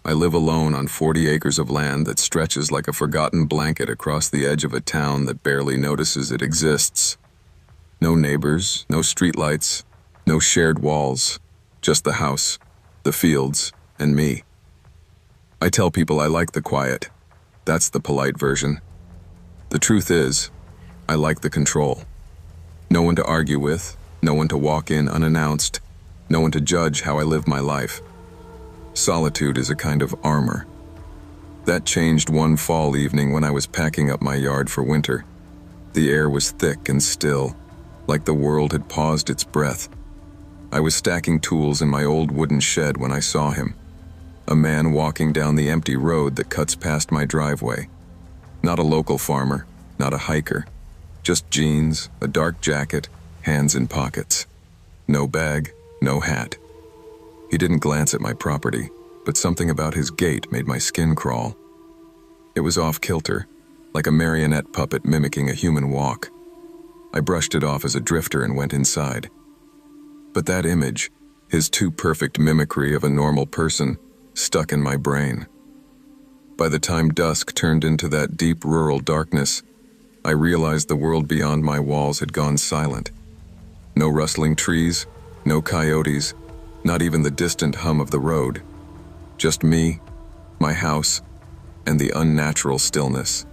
I live alone on 40 acres of land that stretches like a forgotten blanket across the edge of a town that barely notices it exists. No neighbors, no streetlights, no shared walls, just the house, the fields, and me. I tell people I like the quiet. That's the polite version. The truth is, I like the control. No one to argue with, no one to walk in unannounced, no one to judge how I live my life. Solitude is a kind of armor. That changed one fall evening when I was packing up my yard for winter. The air was thick and still, like the world had paused its breath. I was stacking tools in my old wooden shed when I saw him. A man walking down the empty road that cuts past my driveway. Not a local farmer, not a hiker. Just jeans, a dark jacket, hands in pockets. No bag, no hat. He didn't glance at my property, but something about his gait made my skin crawl. It was off-kilter, like a marionette puppet mimicking a human walk. I brushed it off as a drifter and went inside. But that image, his too perfect mimicry of a normal person, stuck in my brain. By the time dusk turned into that deep rural darkness, I realized the world beyond my walls had gone silent. No rustling trees, no coyotes, not even the distant hum of the road. Just me, my house, and the unnatural stillness.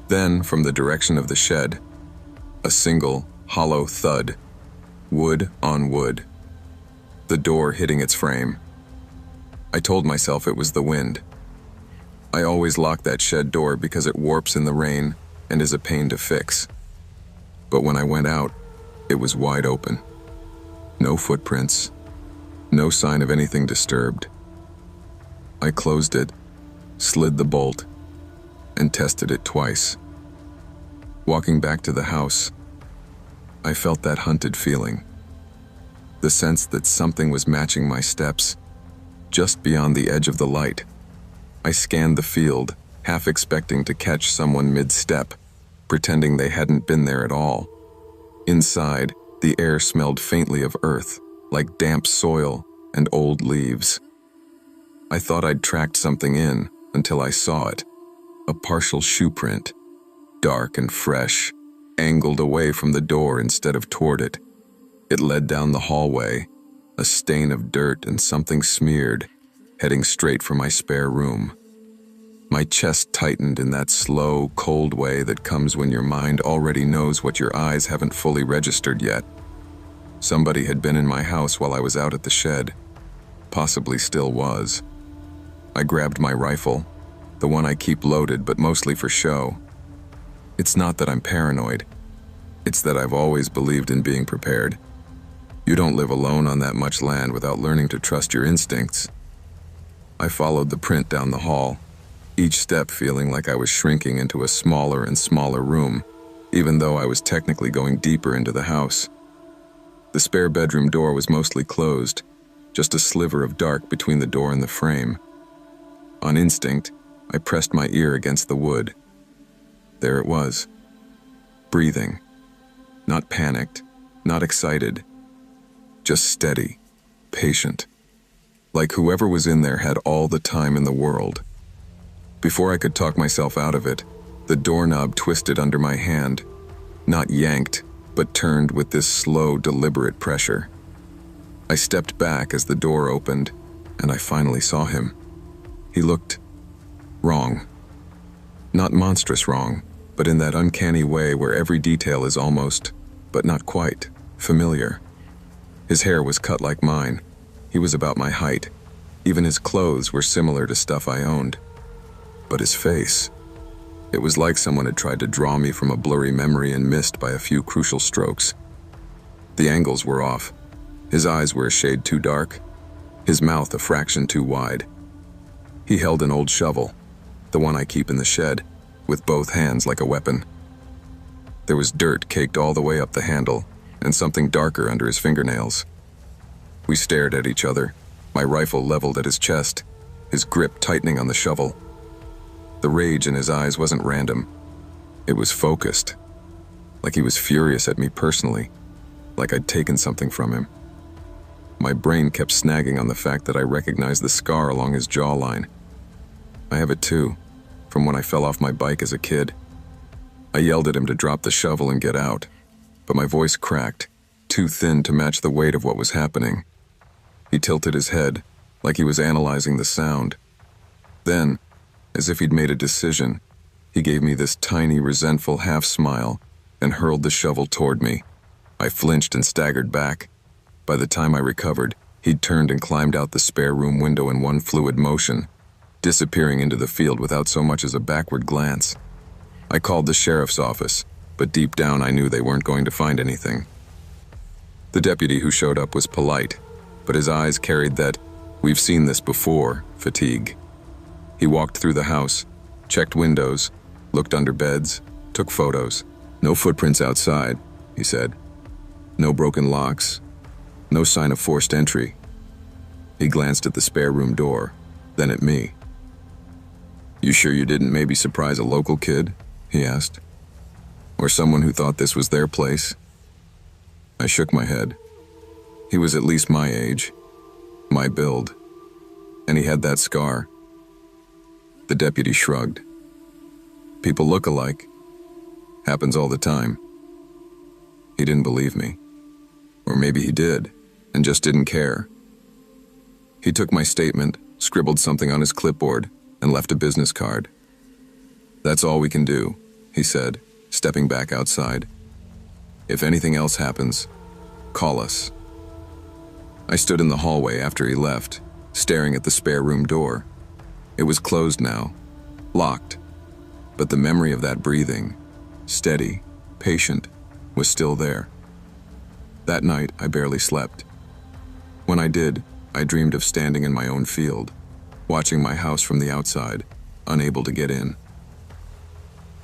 Then, from the direction of the shed, a single, hollow thud, wood on wood. The door hitting its frame. I told myself it was the wind. I always lock that shed door because it warps in the rain and is a pain to fix. But when I went out, it was wide open. No footprints, no sign of anything disturbed. I closed it, slid the bolt, and tested it twice. Walking back to the house, I felt that hunted feeling. The sense that something was matching my steps, just beyond the edge of the light. I scanned the field, half expecting to catch someone mid-step, pretending they hadn't been there at all. Inside, the air smelled faintly of earth, like damp soil and old leaves. I thought I'd tracked something in until I saw it. A partial shoe print, dark and fresh, angled away from the door instead of toward it. It led down the hallway, a stain of dirt and something smeared, heading straight for my spare room. My chest tightened in that slow, cold way that comes when your mind already knows what your eyes haven't fully registered yet. Somebody had been in my house while I was out at the shed. Possibly still was. I grabbed my rifle, the one I keep loaded but mostly for show. It's not that I'm paranoid. It's that I've always believed in being prepared. You don't live alone on that much land without learning to trust your instincts. I followed the print down the hall, each step feeling like I was shrinking into a smaller and smaller room, even though I was technically going deeper into the house. The spare bedroom door was mostly closed, just a sliver of dark between the door and the frame. On instinct, I pressed my ear against the wood. There it was. Breathing. Not panicked, not excited. Just steady, patient. Like whoever was in there had all the time in the world. Before I could talk myself out of it, the doorknob twisted under my hand, not yanked, but turned with this slow, deliberate pressure. I stepped back as the door opened, and I finally saw him. He looked wrong. Not monstrous wrong, but in that uncanny way where every detail is almost, but not quite, familiar. His hair was cut like mine. He was about my height. Even his clothes were similar to stuff I owned. But his face, it was like someone had tried to draw me from a blurry memory and missed by a few crucial strokes. The angles were off. His eyes were a shade too dark. His mouth a fraction too wide. He held an old shovel, the one I keep in the shed, with both hands like a weapon. There was dirt caked all the way up the handle, and something darker under his fingernails. We stared at each other, my rifle leveled at his chest, his grip tightening on the shovel. The rage in his eyes wasn't random. It was focused, like he was furious at me personally, like I'd taken something from him. My brain kept snagging on the fact that I recognized the scar along his jawline. I have it too, from when I fell off my bike as a kid. I yelled at him to drop the shovel and get out, but my voice cracked, too thin to match the weight of what was happening. He tilted his head, like he was analyzing the sound. Then, as if he'd made a decision, he gave me this tiny, resentful half-smile and hurled the shovel toward me. I flinched and staggered back. By the time I recovered, he'd turned and climbed out the spare room window in one fluid motion, disappearing into the field without so much as a backward glance. I called the sheriff's office, but deep down I knew they weren't going to find anything. The deputy who showed up was polite, but his eyes carried that "we've seen this before" fatigue. He walked through the house, checked windows, looked under beds, took photos. "No footprints outside," he said. "No broken locks. No sign of forced entry." He glanced at the spare room door, then at me. "You sure you didn't maybe surprise a local kid?" he asked. "Or someone who thought this was their place?" I shook my head. He was at least my age, my build, and he had that scar. The deputy shrugged. "People look alike. Happens all the time." He didn't believe me. Or maybe he did, and just didn't care. He took my statement, scribbled something on his clipboard, and left a business card. "That's all we can do," he said, stepping back outside. "If anything else happens, call us." I stood in the hallway after he left, staring at the spare room door. It was closed now, locked, but the memory of that breathing, steady, patient, was still there. That night, I barely slept. When I did, I dreamed of standing in my own field, watching my house from the outside, unable to get in.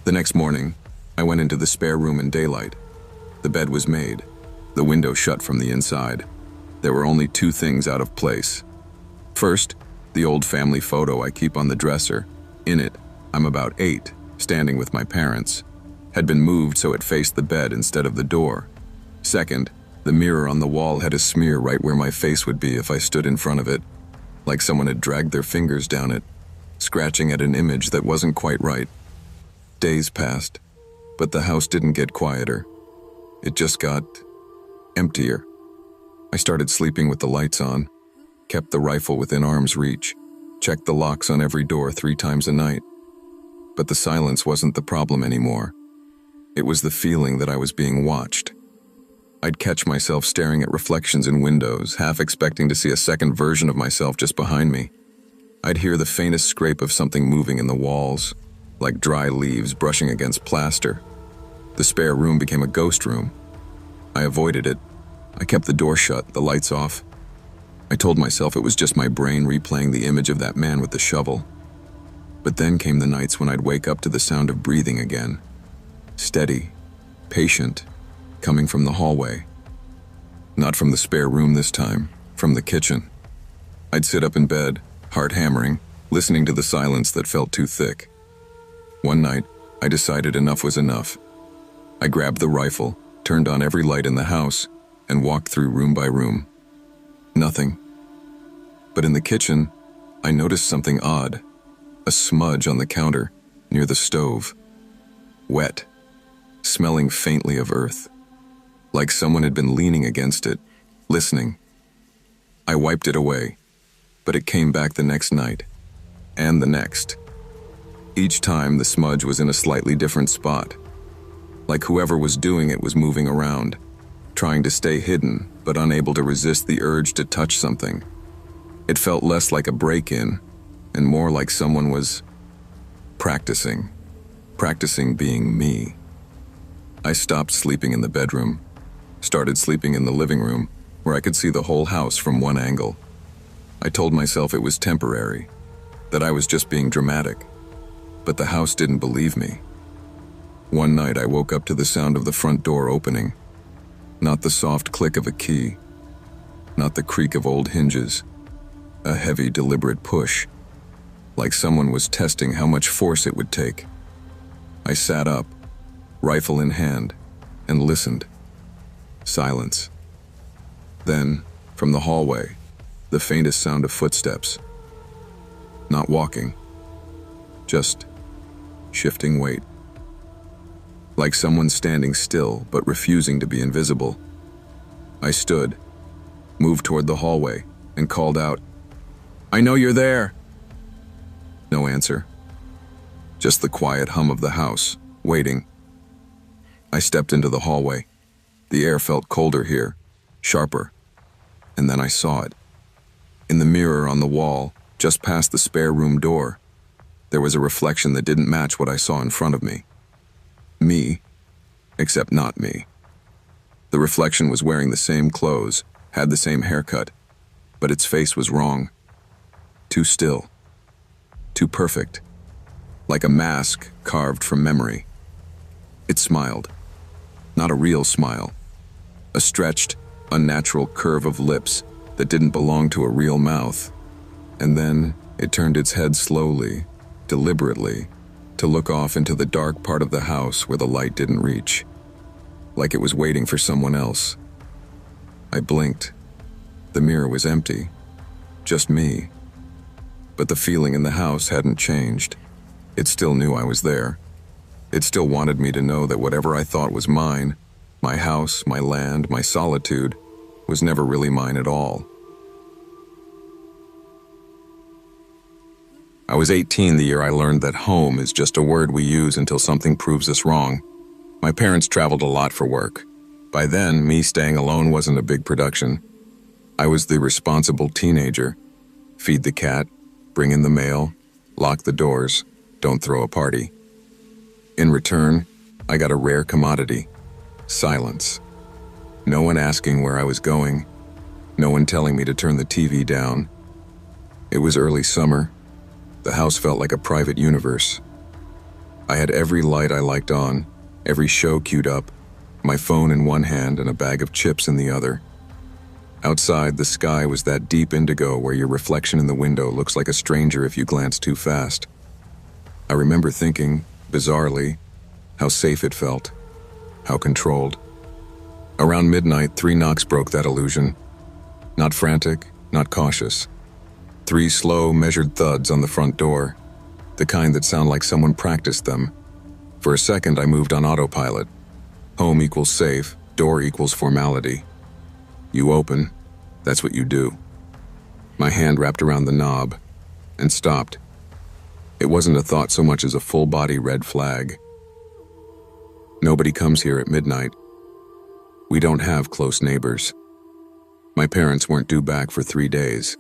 The next morning, I went into the spare room in daylight. The bed was made, the window shut from the inside. There were only two things out of place. First, the old family photo I keep on the dresser. In it, I'm about 8, standing with my parents. Had been moved so it faced the bed instead of the door. Second, the mirror on the wall had a smear right where my face would be if I stood in front of it, like someone had dragged their fingers down it, scratching at an image that wasn't quite right. Days passed, but the house didn't get quieter. It just got emptier. I started sleeping with the lights on, kept the rifle within arm's reach, checked the locks on every door 3 times a night. But the silence wasn't the problem anymore. It was the feeling that I was being watched. I'd catch myself staring at reflections in windows, half expecting to see a second version of myself just behind me. I'd hear the faintest scrape of something moving in the walls, like dry leaves brushing against plaster. The spare room became a ghost room. I avoided it. I kept the door shut, the lights off. I told myself it was just my brain replaying the image of that man with the shovel. But then came the nights when I'd wake up to the sound of breathing again. Steady, patient, coming from the hallway. Not from the spare room this time, from the kitchen. I'd sit up in bed, heart hammering, listening to the silence that felt too thick. One night, I decided enough was enough. I grabbed the rifle, turned on every light in the house, and walked through room by room. Nothing. But in the kitchen, I noticed something odd. A smudge on the counter, near the stove. Wet, smelling faintly of earth. Like someone had been leaning against it, listening. I wiped it away, but it came back the next night, and the next. Each time the smudge was in a slightly different spot. Like whoever was doing it was moving around, trying to stay hidden, but unable to resist the urge to touch something. It felt less like a break-in, and more like someone was practicing being me. I stopped sleeping in the bedroom, started sleeping in the living room, where I could see the whole house from one angle. I told myself it was temporary, that I was just being dramatic, but the house didn't believe me. One night I woke up to the sound of the front door opening. Not the soft click of a key, not the creak of old hinges, a heavy, deliberate push, like someone was testing how much force it would take. I sat up, rifle in hand, and listened. Silence. Then, From the hallway, the faintest sound of footsteps. Not walking, just shifting weight. Like someone standing still but refusing to be invisible. I stood, moved toward the hallway, and called out, "I know you're there!" No answer. Just the quiet hum of the house, waiting. I stepped into the hallway. The air felt colder here, sharper. And then I saw it. In the mirror on the wall, just past the spare room door, there was a reflection that didn't match what I saw in front of me. Me, except not me. The reflection was wearing the same clothes, had the same haircut, but its face was wrong. Too still. Too perfect. Like a mask carved from memory. It smiled. Not a real smile. A stretched, unnatural curve of lips that didn't belong to a real mouth. And then it turned its head slowly, deliberately, to look off into the dark part of the house where the light didn't reach. Like it was waiting for someone else. I blinked. The mirror was empty. Just me. But the feeling in the house hadn't changed. It still knew I was there. It still wanted me to know that whatever I thought was mine, my house, my land, my solitude, was never really mine at all. I was 18 the year I learned that home is just a word we use until something proves us wrong. My parents traveled a lot for work. By then, me staying alone wasn't a big production. I was the responsible teenager. Feed the cat, bring in the mail, lock the doors, don't throw a party. In return, I got a rare commodity: silence. No one asking where I was going, no one telling me to turn the TV down. It was early summer. The house felt like a private universe. I had every light I liked on, every show queued up, my phone in one hand and a bag of chips in the other. Outside, the sky was that deep indigo where your reflection in the window looks like a stranger if you glance too fast. I remember thinking, bizarrely, how safe it felt, how controlled. Around midnight, 3 knocks broke that illusion. Not frantic, not cautious. 3 slow, measured thuds on the front door, the kind that sound like someone practiced them. For a second, I moved on autopilot. Home equals safe, door equals formality. You open, that's what you do. My hand wrapped around the knob and stopped. It wasn't a thought so much as a full-body red flag. Nobody comes here at midnight. We don't have close neighbors. My parents weren't due back for 3 days.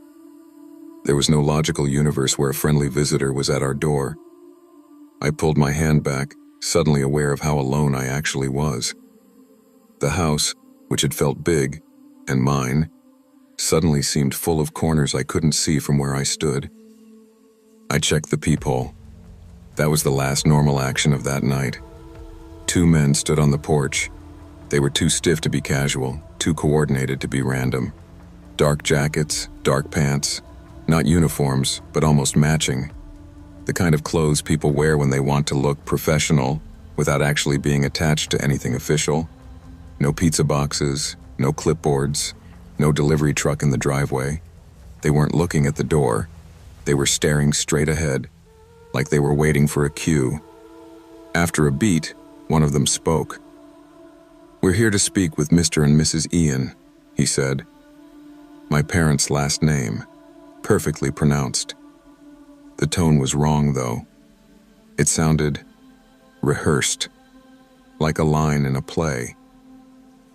There was no logical universe where a friendly visitor was at our door. I pulled my hand back, suddenly aware of how alone I actually was. The house, which had felt big, and mine, suddenly seemed full of corners I couldn't see from where I stood. I checked the peephole. That was the last normal action of that night. 2 men stood on the porch. They were too stiff to be casual, too coordinated to be random. Dark jackets, dark pants, not uniforms, but almost matching. The kind of clothes people wear when they want to look professional without actually being attached to anything official. No pizza boxes, no clipboards, no delivery truck in the driveway. They weren't looking at the door. They were staring straight ahead, like they were waiting for a cue. After a beat, one of them spoke. "We're here to speak with Mr. and Mrs. Ian," he said. My parents' last name, perfectly pronounced. The tone was wrong, though. It sounded rehearsed, like a line in a play.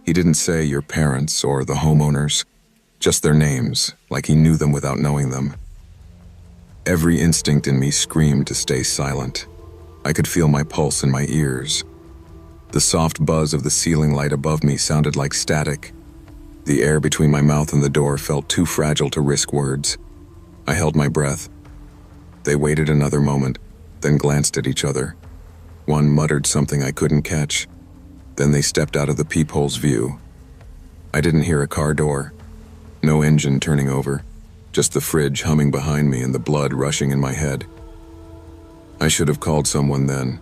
He didn't say your parents or the homeowners, just their names, like he knew them without knowing them. Every instinct in me screamed to stay silent. I could feel my pulse in my ears. The soft buzz of the ceiling light above me sounded like static. The air between my mouth and the door felt too fragile to risk words. I held my breath. They waited another moment, then glanced at each other. One muttered something I couldn't catch. Then they stepped out of the peephole's view. I didn't hear a car door. No engine turning over. Just the fridge humming behind me and the blood rushing in my head. I should have called someone then.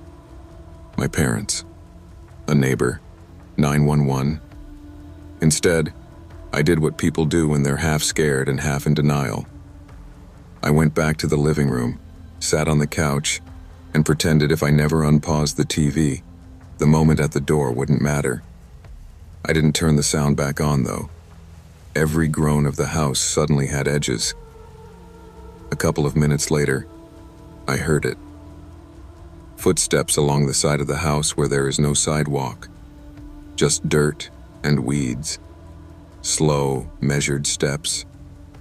My parents. A neighbor. 911. Instead, I did what people do when they're half scared and half in denial. I went back to the living room, sat on the couch, and pretended if I never unpaused the TV, the moment at the door wouldn't matter. I didn't turn the sound back on, though. Every groan of the house suddenly had edges. A couple of minutes later, I heard it. Footsteps along the side of the house where there is no sidewalk. Just dirt and weeds. Slow, measured steps.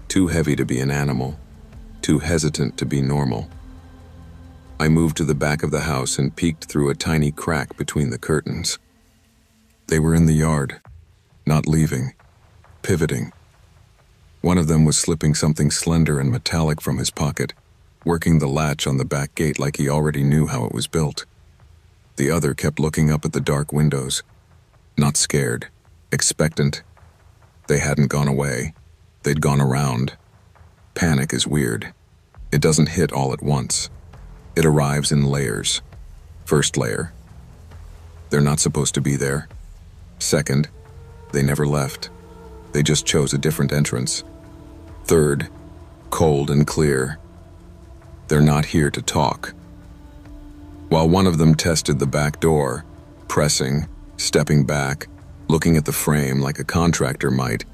Too heavy to be an animal. Too hesitant to be normal. I moved to the back of the house and peeked through a tiny crack between the curtains. They were in the yard, not leaving, pivoting. One of them was slipping something slender and metallic from his pocket, working the latch on the back gate like he already knew how it was built. The other kept looking up at the dark windows, not scared, expectant. They hadn't gone away. They'd gone around. Panic is weird. It doesn't hit all at once. It arrives in layers. First layer. They're not supposed to be there. Second, they never left. They just chose a different entrance. Third, cold and clear. They're not here to talk. While one of them tested the back door, pressing, stepping back, looking at the frame like a contractor might,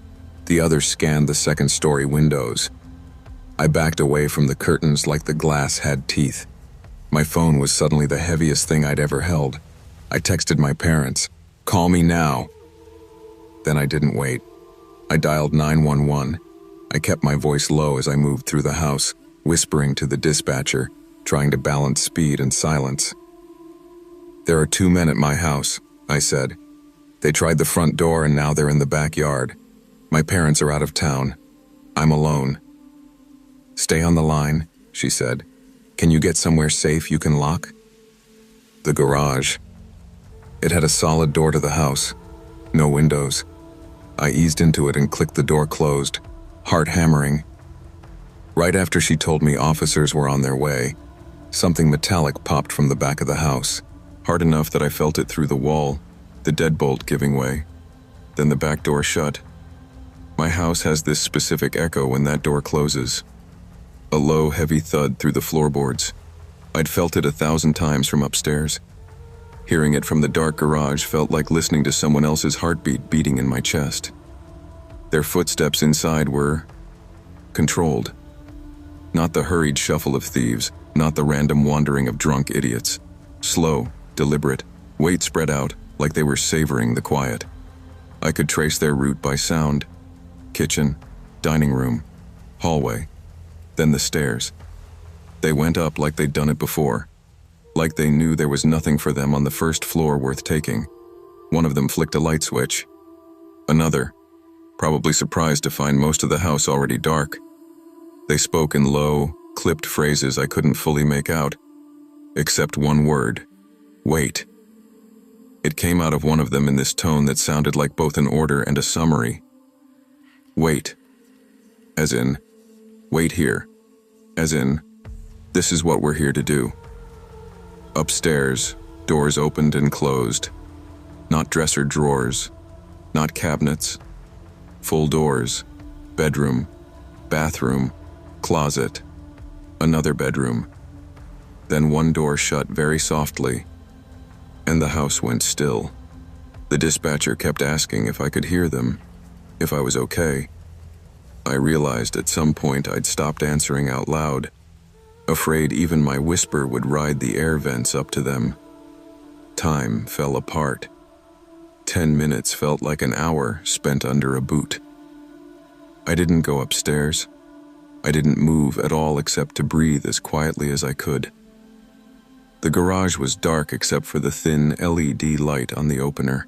the other scanned the second-story windows. I backed away from the curtains like the glass had teeth. My phone was suddenly the heaviest thing I'd ever held. I texted my parents, "Call me now." Then I didn't wait. I dialed 911. I kept my voice low as I moved through the house, whispering to the dispatcher, trying to balance speed and silence. "There are 2 men at my house," I said. "They tried the front door and now they're in the backyard. My parents are out of town. I'm alone." "Stay on the line," she said. "Can you get somewhere safe you can lock?" The garage. It had a solid door to the house. No windows. I eased into it and clicked the door closed, heart hammering. Right after she told me officers were on their way, something metallic popped from the back of the house, hard enough that I felt it through the wall, the deadbolt giving way. Then the back door shut. My house has this specific echo when that door closes. A low, heavy thud through the floorboards. I'd felt it 1,000 times from upstairs. Hearing it from the dark garage felt like listening to someone else's heartbeat beating in my chest. Their footsteps inside were controlled. Not the hurried shuffle of thieves, not the random wandering of drunk idiots. Slow, deliberate, weight spread out like they were savoring the quiet. I could trace their route by sound. Kitchen, dining room, hallway, then the stairs. They went up like they'd done it before. Like they knew there was nothing for them on the first floor worth taking. One of them flicked a light switch. Another, probably surprised to find most of the house already dark. They spoke in low, clipped phrases I couldn't fully make out, except one word: wait. It came out of one of them in this tone that sounded like both an order and a summary. Wait. As in, wait here. As in, this is what we're here to do. Upstairs, doors opened and closed. Not dresser drawers, not cabinets. Full doors, bedroom, bathroom, closet, another bedroom. Then one door shut very softly, and the house went still. The dispatcher kept asking if I could hear them, if I was okay. I realized at some point I'd stopped answering out loud, afraid even my whisper would ride the air vents up to them. Time fell apart. 10 minutes felt like an hour spent under a boot. I didn't go upstairs. I didn't move at all except to breathe as quietly as I could. The garage was dark except for the thin LED light on the opener.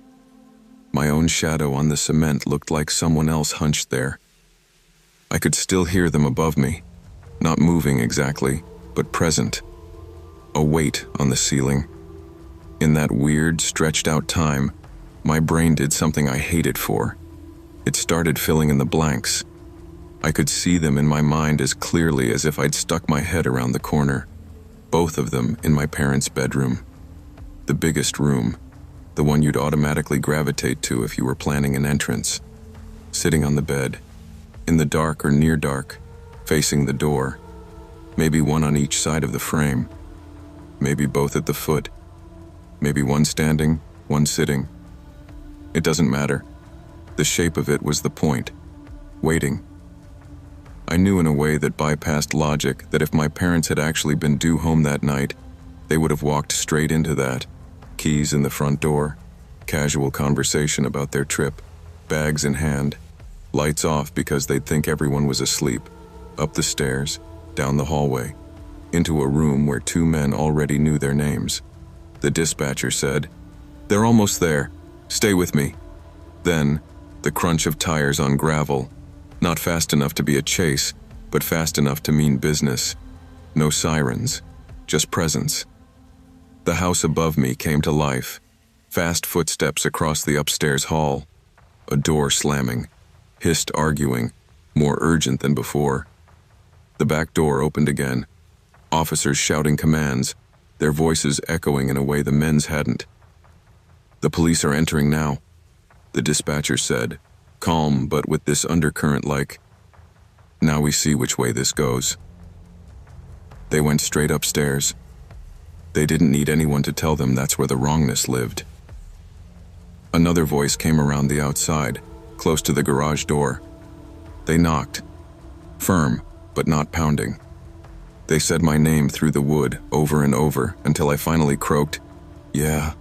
My own shadow on the cement looked like someone else hunched there. I could still hear them above me, not moving exactly, but present. A weight on the ceiling. In that weird, stretched-out time, my brain did something I hated for. It started filling in the blanks. I could see them in my mind as clearly as if I'd stuck my head around the corner. Both of them in my parents' bedroom. The biggest room, the one you'd automatically gravitate to if you were planning an entrance. sitting on the bed, in the dark or near dark, facing the door, maybe one on each side of the frame, maybe both at the foot, maybe one standing, one sitting. It doesn't matter. The shape of it was the point. Waiting. I knew in a way that bypassed logic that if my parents had actually been due home that night, they would have walked straight into that. Keys in the front door, casual conversation about their trip, bags in hand, lights off because they'd think everyone was asleep, up the stairs, down the hallway, into a room where two men already knew their names. The dispatcher said, "They're almost there. Stay with me." Then, the crunch of tires on gravel, not fast enough to be a chase, but fast enough to mean business. No sirens, just presence. The house above me came to life. Fast footsteps across the upstairs hall. A door slamming. Hissed arguing, more urgent than before. The back door opened again. Officers shouting commands, their voices echoing in a way the men's hadn't. "The police are entering now," the dispatcher said, calm but with this undercurrent like, "Now we see which way this goes." They went straight upstairs. They didn't need anyone to tell them that's where the wrongness lived. Another voice came around the outside, close to the garage door. They knocked. Firm, but not pounding. They said my name through the wood over and over until I finally croaked, "Yeah."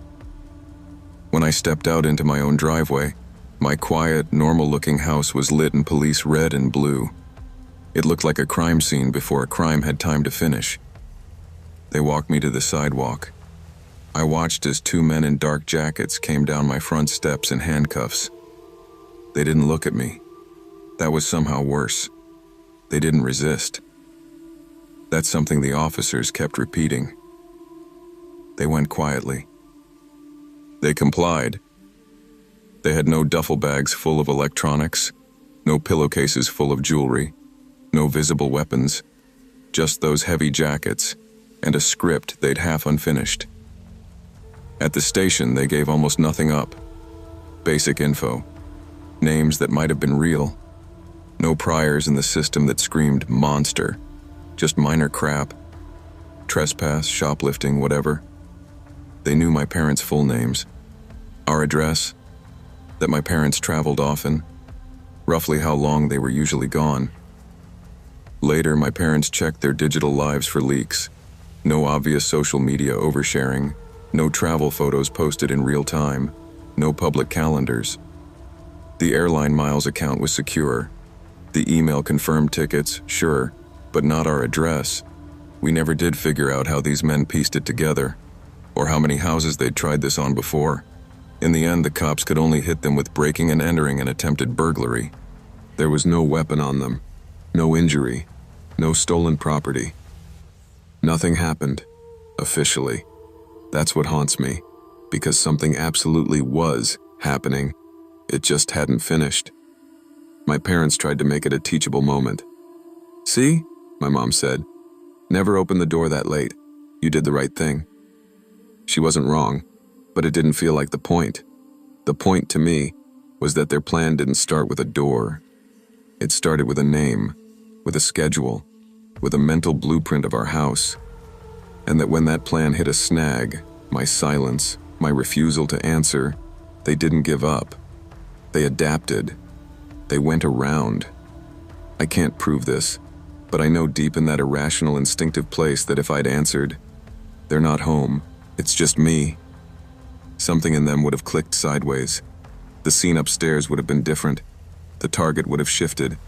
When I stepped out into my own driveway, my quiet, normal-looking house was lit in police red and blue. It looked like a crime scene before a crime had time to finish. They walked me to the sidewalk. I watched as two men in dark jackets came down my front steps in handcuffs. They didn't look at me. That was somehow worse. They didn't resist. That's something the officers kept repeating. They went quietly. They complied. They had no duffel bags full of electronics, no pillowcases full of jewelry, no visible weapons, just those heavy jackets and a script they'd half unfinished. At the station, they gave almost nothing up. Basic info. Names that might have been real. No priors in the system that screamed monster. Just minor crap. Trespass, shoplifting, whatever. They knew my parents' full names. Our address. That my parents traveled often. Roughly how long they were usually gone. Later, my parents checked their digital lives for leaks. No obvious social media oversharing. No travel photos posted in real time. No public calendars. The airline miles account was secure. The email confirmed tickets, sure, but not our address. We never did figure out how these men pieced it together, or how many houses they'd tried this on before. In the end, the cops could only hit them with breaking and entering an attempted burglary. There was no weapon on them, no injury, no stolen property. Nothing happened, officially. That's what haunts me, because something absolutely was happening. It just hadn't finished. My parents tried to make it a teachable moment. "See?" my mom said. "Never open the door that late. You did the right thing." She wasn't wrong, but it didn't feel like the point. The point to me was that their plan didn't start with a door. It started with a name, with a schedule, with a mental blueprint of our house. And that when that plan hit a snag, my silence, my refusal to answer, they didn't give up. They adapted. They went around. I can't prove this, but I know deep in that irrational, instinctive place that if I'd answered, "They're not home, it's just me," something in them would have clicked sideways. The scene upstairs would have been different. The target would have shifted.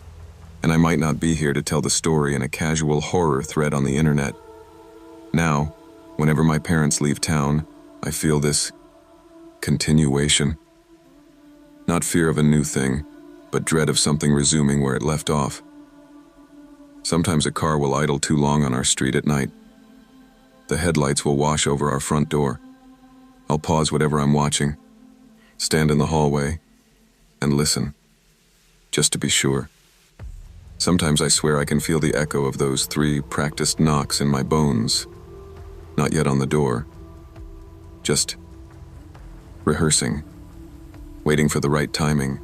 And I might not be here to tell the story in a casual horror thread on the internet. Now, whenever my parents leave town, I feel this continuation. Not fear of a new thing, but dread of something resuming where it left off. Sometimes a car will idle too long on our street at night. The headlights will wash over our front door. I'll pause whatever I'm watching, stand in the hallway, and listen, just to be sure. Sometimes I swear I can feel the echo of those 3 practiced knocks in my bones. Not yet on the door. Just rehearsing, waiting for the right timing.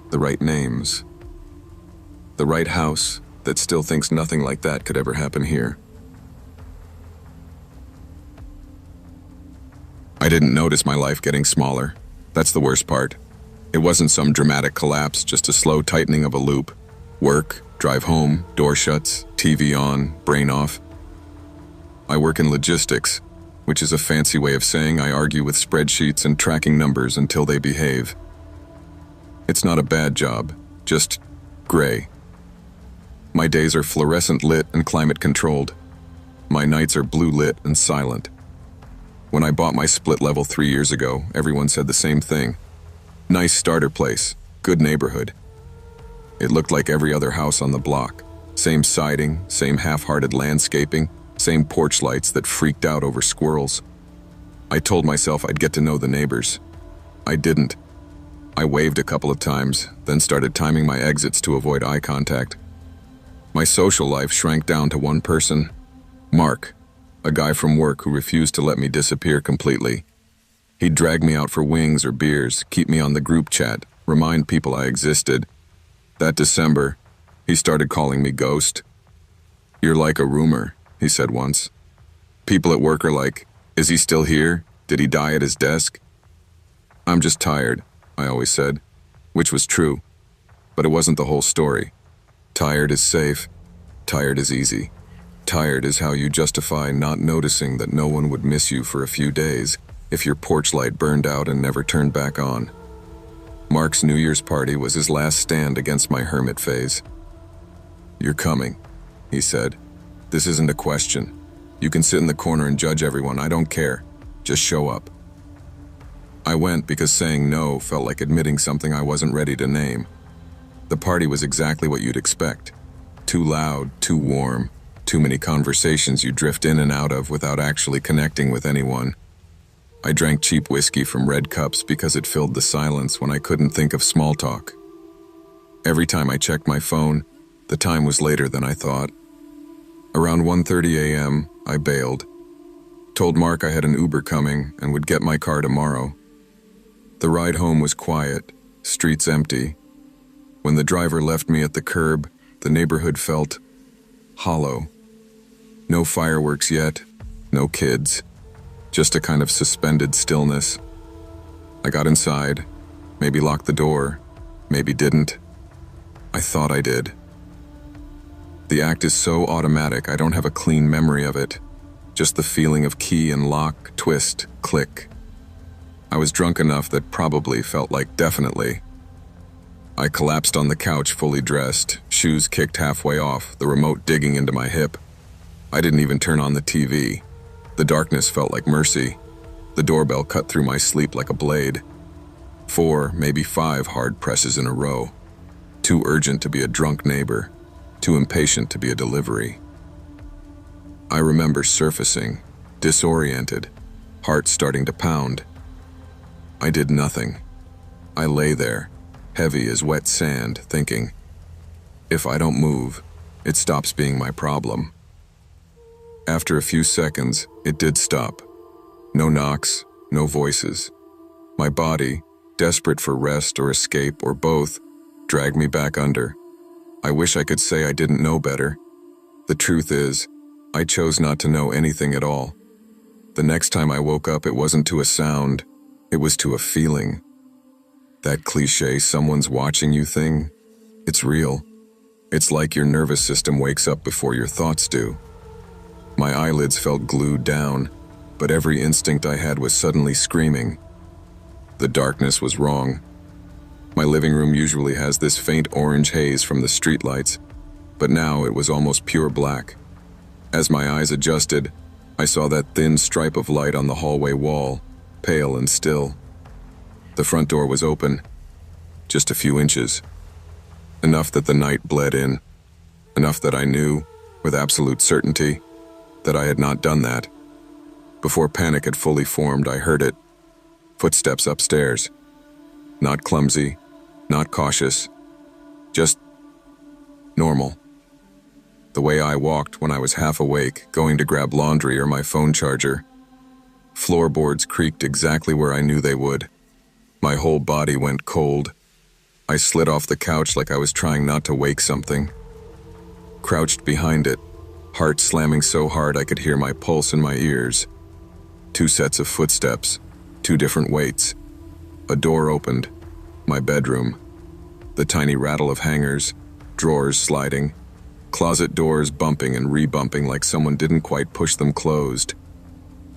the right names, the right house that still thinks nothing like that could ever happen here. I didn't notice my life getting smaller. That's the worst part. It wasn't some dramatic collapse, just a slow tightening of a loop. Work, drive home, door shuts, TV on, brain off. I work in logistics, which is a fancy way of saying I argue with spreadsheets and tracking numbers until they behave. It's not a bad job, just gray. My days are fluorescent lit and climate controlled. My nights are blue lit and silent. When I bought my split level 3 years ago, everyone said the same thing. Nice starter place, good neighborhood. It looked like every other house on the block. Same siding, same half-hearted landscaping, same porch lights that freaked out over squirrels. I told myself I'd get to know the neighbors. I didn't. I waved a couple of times, then started timing my exits to avoid eye contact. My social life shrank down to one person, Mark, a guy from work who refused to let me disappear completely. He'd drag me out for wings or beers, keep me on the group chat, remind people I existed. That December, he started calling me Ghost. "You're like a rumor," he said once. People at work are like, "Is he still here? Did he die at his desk?" "I'm just tired," I always said, which was true. But it wasn't the whole story. Tired is safe. Tired is easy. Tired is how you justify not noticing that no one would miss you for a few days if your porch light burned out and never turned back on. Mark's New Year's party was his last stand against my hermit phase. "You're coming," he said. "This isn't a question. You can sit in the corner and judge everyone. I don't care. Just show up." I went because saying no felt like admitting something I wasn't ready to name. The party was exactly what you'd expect. Too loud, too warm, too many conversations you drift in and out of without actually connecting with anyone. I drank cheap whiskey from red cups because it filled the silence when I couldn't think of small talk. Every time I checked my phone, the time was later than I thought. Around 1:30 a.m., I bailed. Told Mark I had an Uber coming and would get my car tomorrow. The ride home was quiet, streets empty. When the driver left me at the curb, the neighborhood felt hollow. No fireworks yet, no kids, just a kind of suspended stillness. I got inside, maybe locked the door, maybe didn't. I thought I did. The act is so automatic I don't have a clean memory of it, just the feeling of key and lock, twist, click. I was drunk enough that probably felt like definitely. I collapsed on the couch fully dressed, shoes kicked halfway off, the remote digging into my hip. I didn't even turn on the TV. The darkness felt like mercy. The doorbell cut through my sleep like a blade. 4, maybe 5 hard presses in a row. Too urgent to be a drunk neighbor. Too impatient to be a delivery. I remember surfacing, disoriented, heart starting to pound. I did nothing. I lay there, heavy as wet sand, thinking, if I don't move, it stops being my problem. After a few seconds, it did stop. No knocks, no voices. My body, desperate for rest or escape or both, dragged me back under. I wish I could say I didn't know better. The truth is, I chose not to know anything at all. The next time I woke up, it wasn't to a sound, it was to a feeling. That cliché someone's watching you thing, it's real. It's like your nervous system wakes up before your thoughts do. My eyelids felt glued down, but every instinct I had was suddenly screaming. The darkness was wrong. My living room usually has this faint orange haze from the streetlights, but now it was almost pure black. As my eyes adjusted, I saw that thin stripe of light on the hallway wall, pale and still. The front door was open, just a few inches. Enough that the night bled in, enough that I knew, with absolute certainty, that I had not done that. Before panic had fully formed, I heard it. Footsteps upstairs. Not clumsy, not cautious, just normal. The way I walked when I was half awake, going to grab laundry or my phone charger. Floorboards creaked exactly where I knew they would. My whole body went cold. I slid off the couch like I was trying not to wake something. Crouched behind it, heart slamming so hard I could hear my pulse in my ears. 2 sets of footsteps, 2 different weights. A door opened. My bedroom. The tiny rattle of hangers, drawers sliding, closet doors bumping and re-bumping like someone didn't quite push them closed.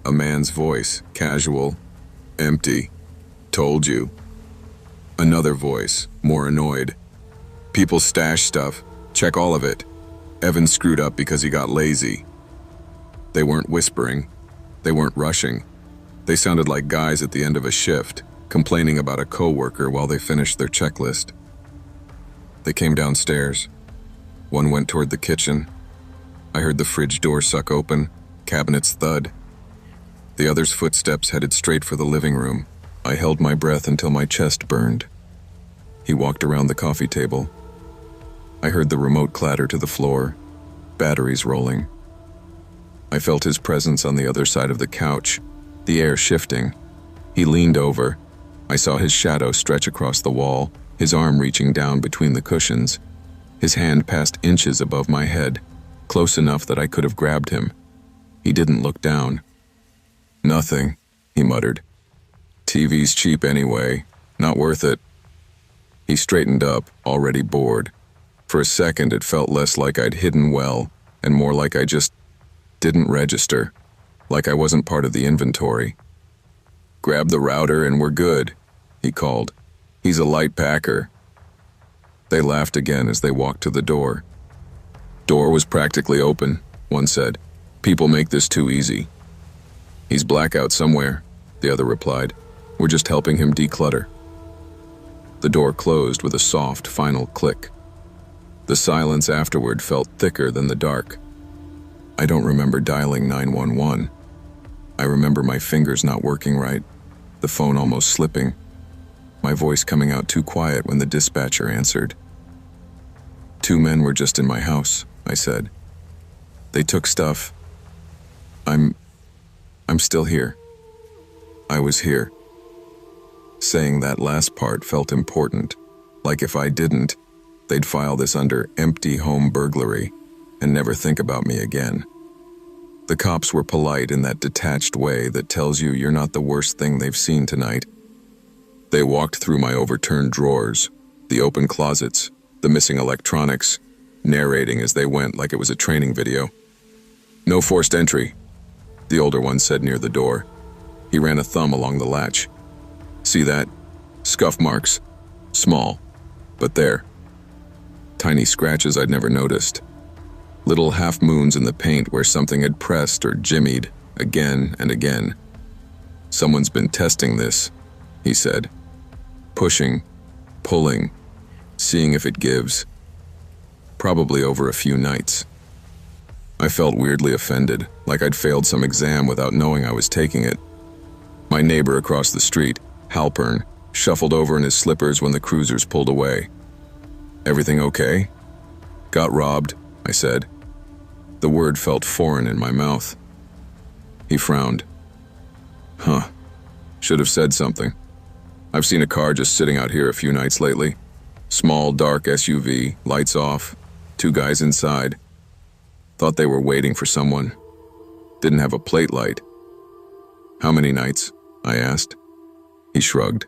A man's voice, casual, empty. Told you. Another voice, more annoyed. People stash stuff. Check all of it. Evan screwed up because he got lazy. They weren't whispering. They weren't rushing. They sounded like guys at the end of a shift, complaining about a coworker while they finished their checklist. They came downstairs. One went toward the kitchen. I heard the fridge door suck open, cabinets thud. The other's footsteps headed straight for the living room. I held my breath until my chest burned. He walked around the coffee table. I heard the remote clatter to the floor, batteries rolling. I felt his presence on the other side of the couch, the air shifting. He leaned over. I saw his shadow stretch across the wall, his arm reaching down between the cushions. His hand passed inches above my head, close enough that I could have grabbed him. He didn't look down. "Nothing," he muttered. "TV's cheap anyway. Not worth it." He straightened up, already bored. For a second, it felt less like I'd hidden well, and more like I just didn't register, like I wasn't part of the inventory. "Grab the router and we're good," he called. "He's a light packer." They laughed again as they walked to the door. "Door was practically open," one said. "People make this too easy." "He's blackout somewhere," the other replied. "We're just helping him declutter." The door closed with a soft, final click. The silence afterward felt thicker than the dark. I don't remember dialing 911. I remember my fingers not working right, the phone almost slipping, my voice coming out too quiet when the dispatcher answered. "2 men were just in my house," I said. "They took stuff. I'm still here. I was here." Saying that last part felt important, like if I didn't, they'd file this under empty home burglary and never think about me again. The cops were polite in that detached way that tells you you're not the worst thing they've seen tonight. They walked through my overturned drawers, the open closets, the missing electronics, narrating as they went like it was a training video. "No forced entry," the older one said near the door. He ran a thumb along the latch. "See that? Scuff marks. Small, but there. Tiny scratches I'd never noticed. Little half-moons in the paint where something had pressed or jimmied again and again. Someone's been testing this," he said. "Pushing, pulling, seeing if it gives. Probably over a few nights." I felt weirdly offended, like I'd failed some exam without knowing I was taking it. My neighbor across the street, Halpern, shuffled over in his slippers when the cruisers pulled away. "Everything okay?" "Got robbed," I said. The word felt foreign in my mouth. He frowned. "Huh. Should have said something. I've seen a car just sitting out here a few nights lately. Small, dark SUV, lights off, 2 guys inside. Thought they were waiting for someone. Didn't have a plate light." "How many nights?" I asked. He shrugged.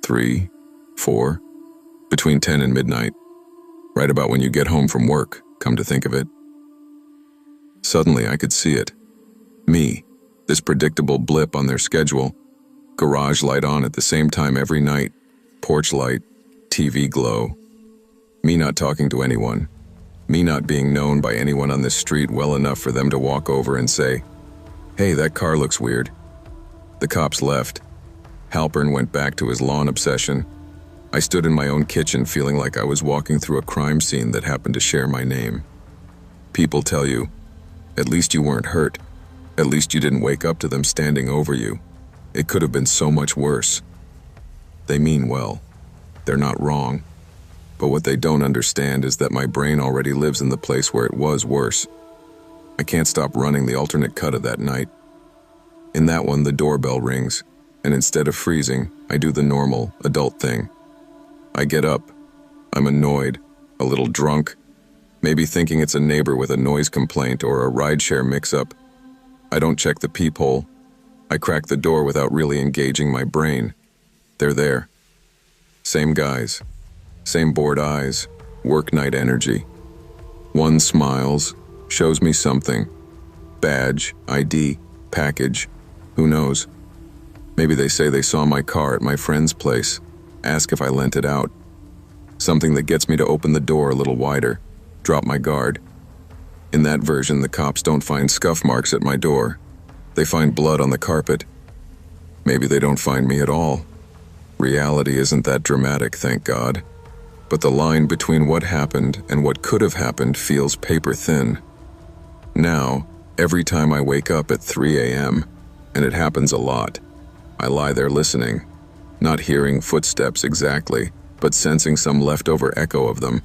3, 4, between 10 and midnight. Right about when you get home from work, come to think of it. Suddenly I could see it. Me, this predictable blip on their schedule. Garage light on at the same time every night. Porch light, TV glow. Me not talking to anyone. Me not being known by anyone on this street well enough for them to walk over and say, "Hey, that car looks weird." The cops left. Halpern went back to his lawn obsession. I stood in my own kitchen feeling like I was walking through a crime scene that happened to share my name. People tell you, at least you weren't hurt. At least you didn't wake up to them standing over you. It could have been so much worse. They mean well. They're not wrong. But what they don't understand is that my brain already lives in the place where it was worse. I can't stop running the alternate cut of that night. In that one, the doorbell rings, and instead of freezing, I do the normal, adult thing. I get up. I'm annoyed, a little drunk, maybe thinking it's a neighbor with a noise complaint or a rideshare mix-up. I don't check the peephole. I crack the door without really engaging my brain. They're there. Same guys. Same bored eyes. Work night energy. One smiles, shows me something. Badge, ID, package, who knows? Maybe they say they saw my car at my friend's place, ask if I lent it out. Something that gets me to open the door a little wider, drop my guard. In that version, the cops don't find scuff marks at my door. They find blood on the carpet. Maybe they don't find me at all. Reality isn't that dramatic, thank God. But the line between what happened and what could have happened feels paper thin. Now, every time I wake up at 3 a.m., and it happens a lot, I lie there listening, not hearing footsteps exactly, but sensing some leftover echo of them.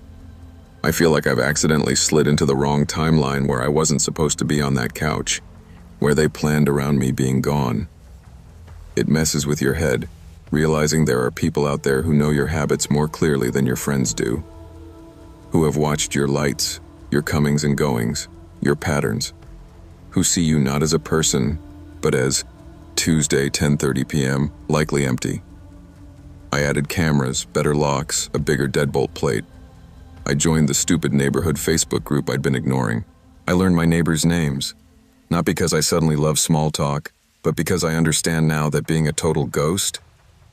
I feel like I've accidentally slid into the wrong timeline where I wasn't supposed to be on that couch, where they planned around me being gone. It messes with your head, realizing there are people out there who know your habits more clearly than your friends do, who have watched your lights, your comings and goings, your patterns, who see you not as a person, but as Tuesday, 10:30 p.m., likely empty. I added cameras, better locks, a bigger deadbolt plate. I joined the stupid neighborhood Facebook group I'd been ignoring. I learned my neighbors' names, not because I suddenly love small talk, but because I understand now that being a total ghost,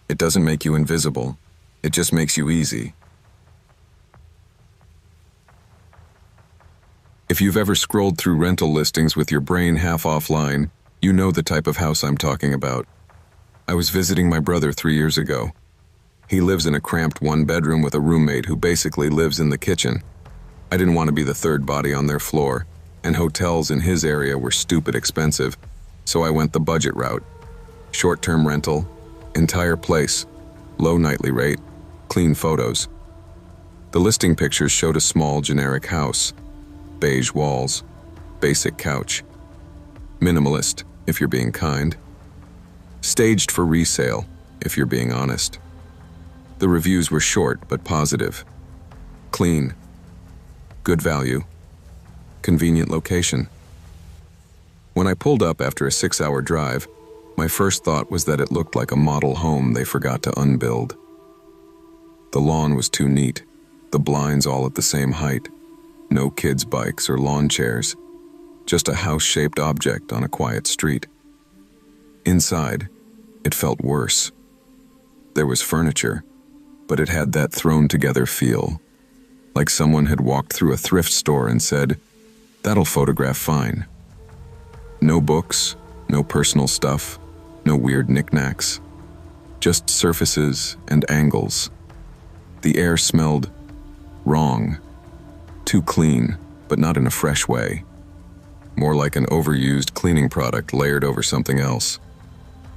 it doesn't make you invisible. It just makes you easy. If you've ever scrolled through rental listings with your brain half offline, you know the type of house I'm talking about. I was visiting my brother 3 years ago. He lives in a cramped one-bedroom with a roommate who basically lives in the kitchen. I didn't want to be the third body on their floor, and hotels in his area were stupid expensive, so I went the budget route. Short-term rental, entire place, low nightly rate, clean photos. The listing pictures showed a small, generic house. Beige walls, basic couch. Minimalist, if you're being kind. Staged for resale, if you're being honest. The reviews were short but positive. Clean. Good value. Convenient location. When I pulled up after a 6-hour drive, my first thought was that it looked like a model home they forgot to unbuild. The lawn was too neat, the blinds all at the same height, no kids' bikes or lawn chairs, just a house-shaped object on a quiet street. Inside, it felt worse. There was furniture, but it had that thrown-together feel, like someone had walked through a thrift store and said, "That'll photograph fine." No books, no personal stuff, no weird knickknacks, just surfaces and angles. The air smelled wrong, too clean, but not in a fresh way. More like an overused cleaning product layered over something else.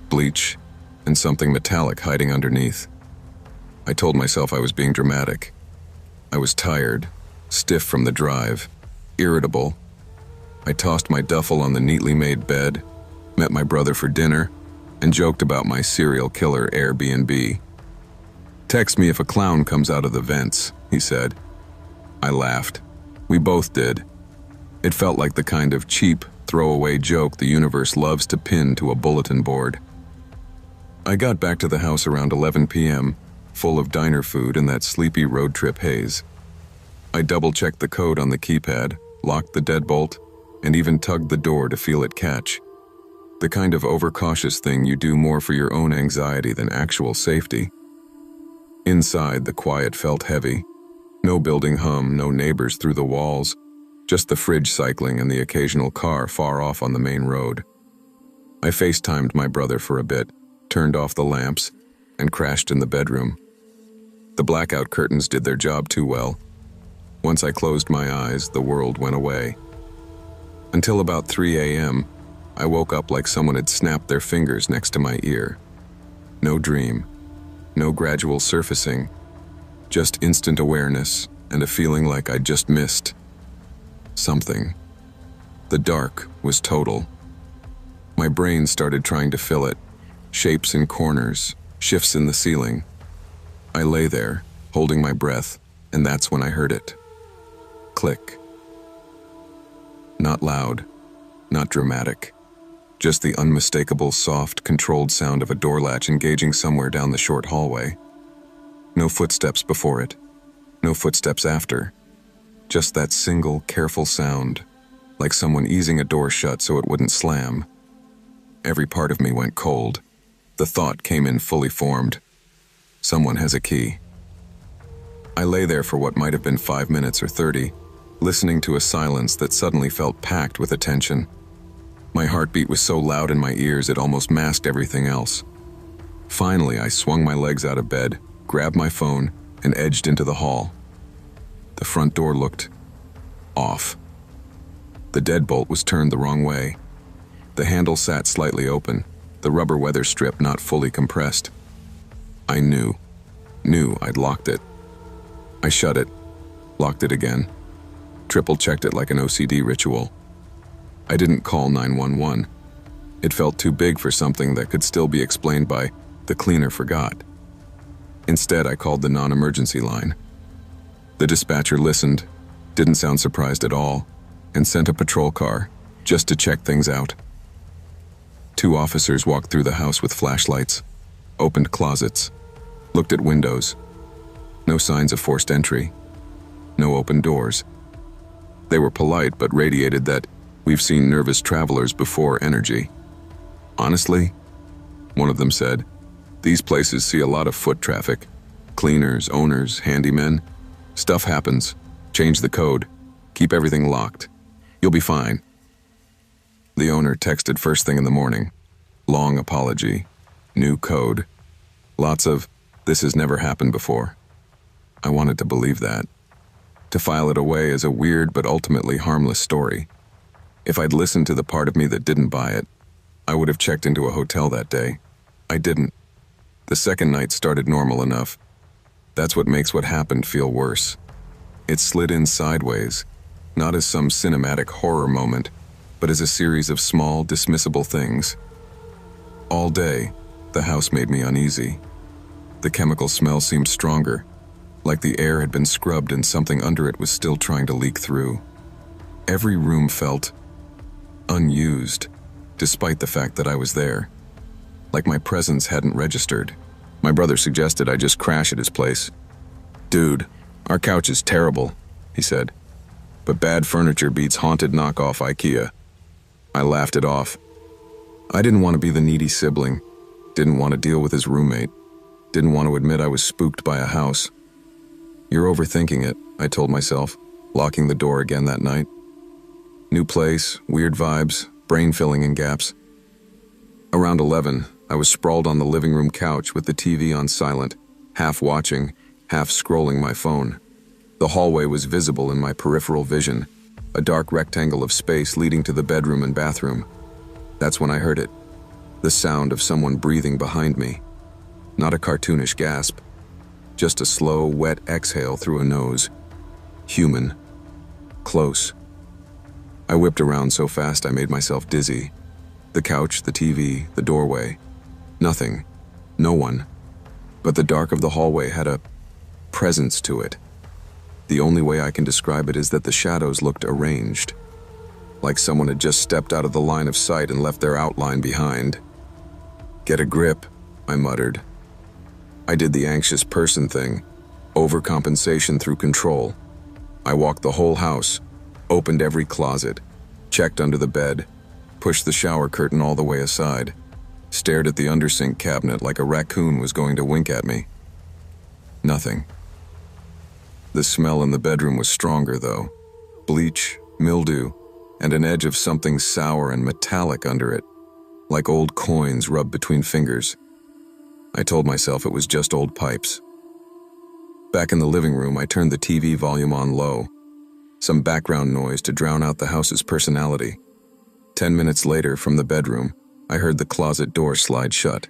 Bleach and something metallic hiding underneath. I told myself I was being dramatic. I was tired, stiff from the drive, irritable. I tossed my duffel on the neatly made bed, met my brother for dinner, and joked about my serial killer Airbnb. "Text me if a clown comes out of the vents," he said. I laughed. We both did. It felt like the kind of cheap, throwaway joke the universe loves to pin to a bulletin board. I got back to the house around 11 p.m., full of diner food and that sleepy road trip haze. I double-checked the code on the keypad, locked the deadbolt, and even tugged the door to feel it catch. The kind of overcautious thing you do more for your own anxiety than actual safety. Inside, the quiet felt heavy. No building hum, no neighbors through the walls, just the fridge cycling and the occasional car far off on the main road. I FaceTimed my brother for a bit, turned off the lamps, and crashed in the bedroom. The blackout curtains did their job too well. Once I closed my eyes, the world went away. Until about 3 a.m., I woke up like someone had snapped their fingers next to my ear. No dream, no gradual surfacing, just instant awareness and a feeling like I'd just missed something. The dark was total. My brain started trying to fill it, shapes in corners, shifts in the ceiling. I lay there, holding my breath, and that's when I heard it. Click. Not loud, not dramatic. Just the unmistakable, soft, controlled sound of a door latch engaging somewhere down the short hallway. No footsteps before it. No footsteps after. Just that single, careful sound, like someone easing a door shut so it wouldn't slam. Every part of me went cold. The thought came in fully formed. Someone has a key. I lay there for what might have been 5 minutes or 30, listening to a silence that suddenly felt packed with attention. My heartbeat was so loud in my ears it almost masked everything else. Finally, I swung my legs out of bed, grabbed my phone, and edged into the hall. The front door looked off. The deadbolt was turned the wrong way. The handle sat slightly open, the rubber weather strip not fully compressed. I knew I'd locked it. I shut it, locked it again, triple-checked it like an OCD ritual. I didn't call 911. It felt too big for something that could still be explained by the cleaner forgot. Instead, I called the non-emergency line. The dispatcher listened, didn't sound surprised at all, and sent a patrol car just to check things out. 2 officers walked through the house with flashlights, opened closets, looked at windows. No signs of forced entry. No open doors. They were polite but radiated that we've seen nervous travelers before energy. Honestly, one of them said, these places see a lot of foot traffic. Cleaners, owners, handymen. Stuff happens. Change the code. Keep everything locked. You'll be fine. The owner texted first thing in the morning. Long apology. New code. Lots of, this has never happened before. I wanted to believe that. To file it away as a weird but ultimately harmless story. If I'd listened to the part of me that didn't buy it, I would have checked into a hotel that day. I didn't. The second night started normal enough. That's what makes what happened feel worse. It slid in sideways, not as some cinematic horror moment, but as a series of small, dismissible things. All day, the house made me uneasy. The chemical smell seemed stronger, like the air had been scrubbed and something under it was still trying to leak through. Every room felt unused, despite the fact that I was there. Like my presence hadn't registered. My brother suggested I just crash at his place. Dude, our couch is terrible, he said. But bad furniture beats haunted knockoff IKEA. I laughed it off. I didn't want to be the needy sibling. Didn't want to deal with his roommate. Didn't want to admit I was spooked by a house. You're overthinking it, I told myself, locking the door again that night. New place, weird vibes, brain filling in gaps. Around 11, I was sprawled on the living room couch with the TV on silent, half watching, half scrolling my phone. The hallway was visible in my peripheral vision, a dark rectangle of space leading to the bedroom and bathroom. That's when I heard it, the sound of someone breathing behind me. Not a cartoonish gasp, just a slow, wet exhale through a nose. Human. Close. I whipped around so fast I made myself dizzy. The couch, the TV, the doorway. Nothing. No one. But the dark of the hallway had a presence to it. The only way I can describe it is that the shadows looked arranged. Like someone had just stepped out of the line of sight and left their outline behind. Get a grip, I muttered. I did the anxious person thing. Overcompensation through control. I walked the whole house, opened every closet, checked under the bed, pushed the shower curtain all the way aside, stared at the undersink cabinet like a raccoon was going to wink at me. Nothing. The smell in the bedroom was stronger, though. Bleach, mildew, and an edge of something sour and metallic under it, like old coins rubbed between fingers. I told myself it was just old pipes. Back in the living room, I turned the TV volume on low, some background noise to drown out the house's personality. 10 minutes later, from the bedroom, I heard the closet door slide shut.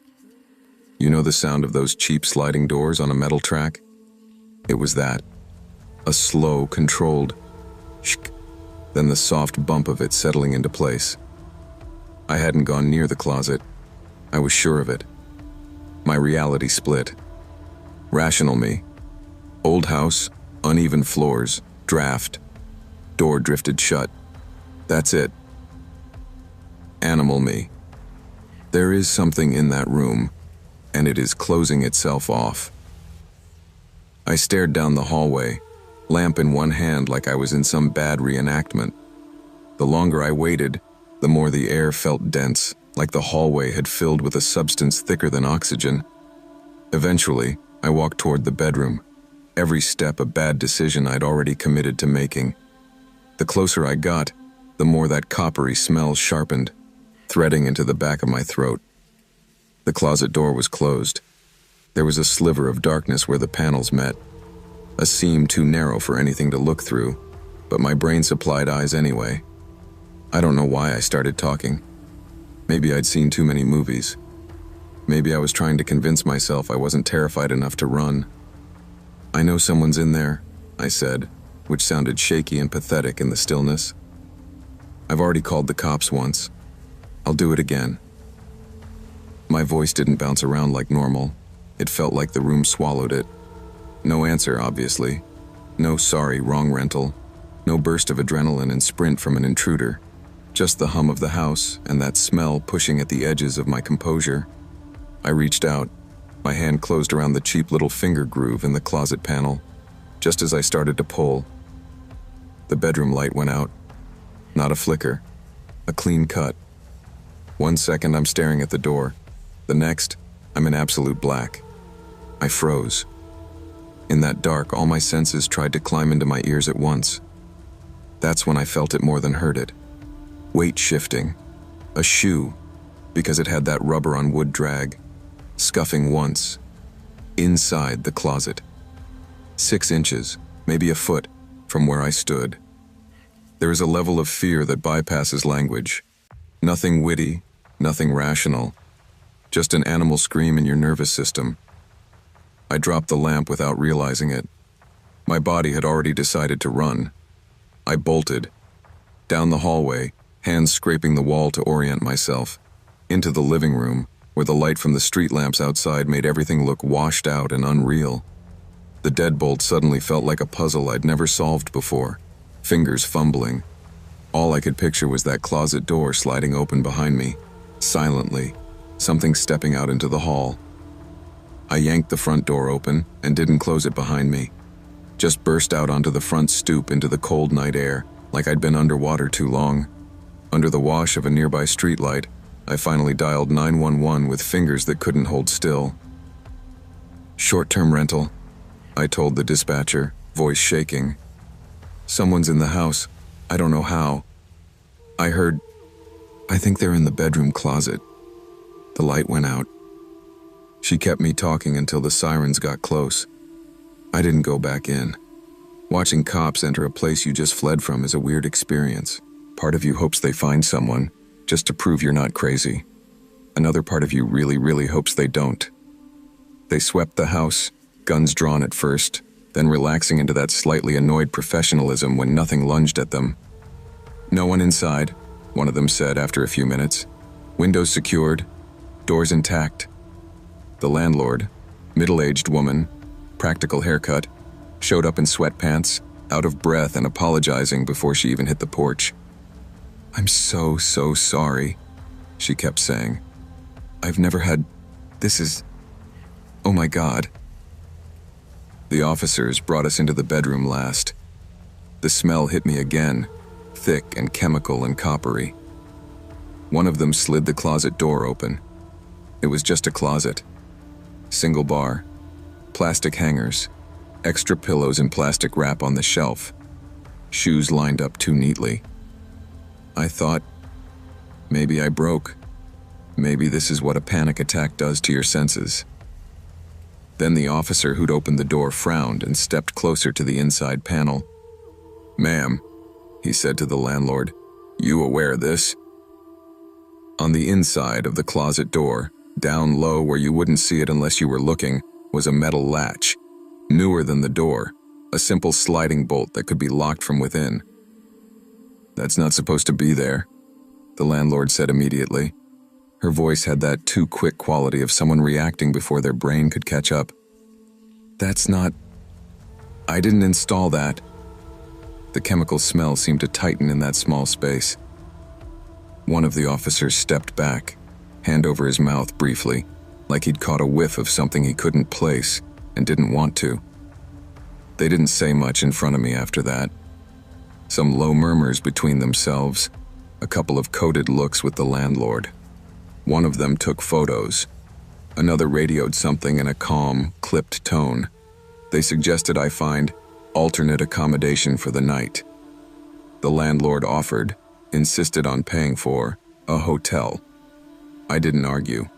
You know the sound of those cheap sliding doors on a metal track? It was that. A slow, controlled shk, then the soft bump of it settling into place. I hadn't gone near the closet. I was sure of it. My reality split. Rational me, Old house, uneven floors, draft. Door drifted shut. That's it. Animal me. There is something in that room, and it is closing itself off. I stared down the hallway, lamp in one hand like I was in some bad reenactment. The longer I waited, the more the air felt dense, like the hallway had filled with a substance thicker than oxygen. Eventually, I walked toward the bedroom, every step a bad decision I'd already committed to making. The closer I got, the more that coppery smell sharpened, threading into the back of my throat. The closet door was closed. There was a sliver of darkness where the panels met, a seam too narrow for anything to look through, but my brain supplied eyes anyway. I don't know why I started talking. Maybe I'd seen too many movies. Maybe I was trying to convince myself I wasn't terrified enough to run. "I know someone's in there," I said, which sounded shaky and pathetic in the stillness. "I've already called the cops once. I'll do it again." My voice didn't bounce around like normal. It felt like the room swallowed it. No answer, obviously. No sorry, wrong rental. No burst of adrenaline and sprint from an intruder. Just the hum of the house and that smell pushing at the edges of my composure. I reached out. My hand closed around the cheap little finger groove in the closet panel. Just as I started to pull, the bedroom light went out. Not a flicker. A clean cut. 1 second I'm staring at the door. The next, I'm in absolute black. I froze. In that dark, all my senses tried to climb into my ears at once. That's when I felt it more than heard it. Weight shifting. A shoe, because it had that rubber on wood drag. Scuffing once. Inside the closet. 6 inches, maybe a foot, from where I stood. There is a level of fear that bypasses language. Nothing witty, nothing rational. Just an animal scream in your nervous system. I dropped the lamp without realizing it. My body had already decided to run. I bolted. Down the hallway, hands scraping the wall to orient myself. Into the living room, where the light from the street lamps outside made everything look washed out and unreal. The deadbolt suddenly felt like a puzzle I'd never solved before, fingers fumbling. All I could picture was that closet door sliding open behind me, silently, something stepping out into the hall. I yanked the front door open and didn't close it behind me. Just burst out onto the front stoop into the cold night air, like I'd been underwater too long. Under the wash of a nearby streetlight, I finally dialed 911 with fingers that couldn't hold still. "Short-term rental," I told the dispatcher, voice shaking. "Someone's in the house. I don't know how. I think they're in the bedroom closet." The light went out. She kept me talking until the sirens got close. I didn't go back in. Watching cops enter a place you just fled from is a weird experience. Part of you hopes they find someone, just to prove you're not crazy. Another part of you really, really hopes they don't. They swept the house, guns drawn at first, then relaxing into that slightly annoyed professionalism when nothing lunged at them. "No one inside," one of them said after a few minutes. "Windows secured, doors intact." The landlord, middle-aged woman, practical haircut, showed up in sweatpants, out of breath and apologizing before she even hit the porch. "I'm so sorry," she kept saying. "I've never had... This is... Oh my God." The officers brought us into the bedroom last. The smell hit me again, thick and chemical and coppery. One of them slid the closet door open. It was just a closet. Single bar, plastic hangers, extra pillows and plastic wrap on the shelf, shoes lined up too neatly. I thought, maybe I broke. Maybe this is what a panic attack does to your senses. Then the officer who'd opened the door frowned and stepped closer to the inside panel. "Ma'am," he said to the landlord, "you aware of this?" On the inside of the closet door, down low where you wouldn't see it unless you were looking, was a metal latch, newer than the door, a simple sliding bolt that could be locked from within. "That's not supposed to be there," the landlord said immediately. Her voice had that too quick quality of someone reacting before their brain could catch up. "That's not..." I didn't install that. The chemical smell seemed to tighten in that small space. One of the officers stepped back, hand over his mouth briefly, like he'd caught a whiff of something he couldn't place and didn't want to. They didn't say much in front of me after that. Some low murmurs between themselves, a couple of coded looks with the landlord. One of them took photos. Another radioed something in a calm, clipped tone. They suggested I find alternate accommodation for the night. The landlord offered, insisted on paying for, a hotel. I didn't argue.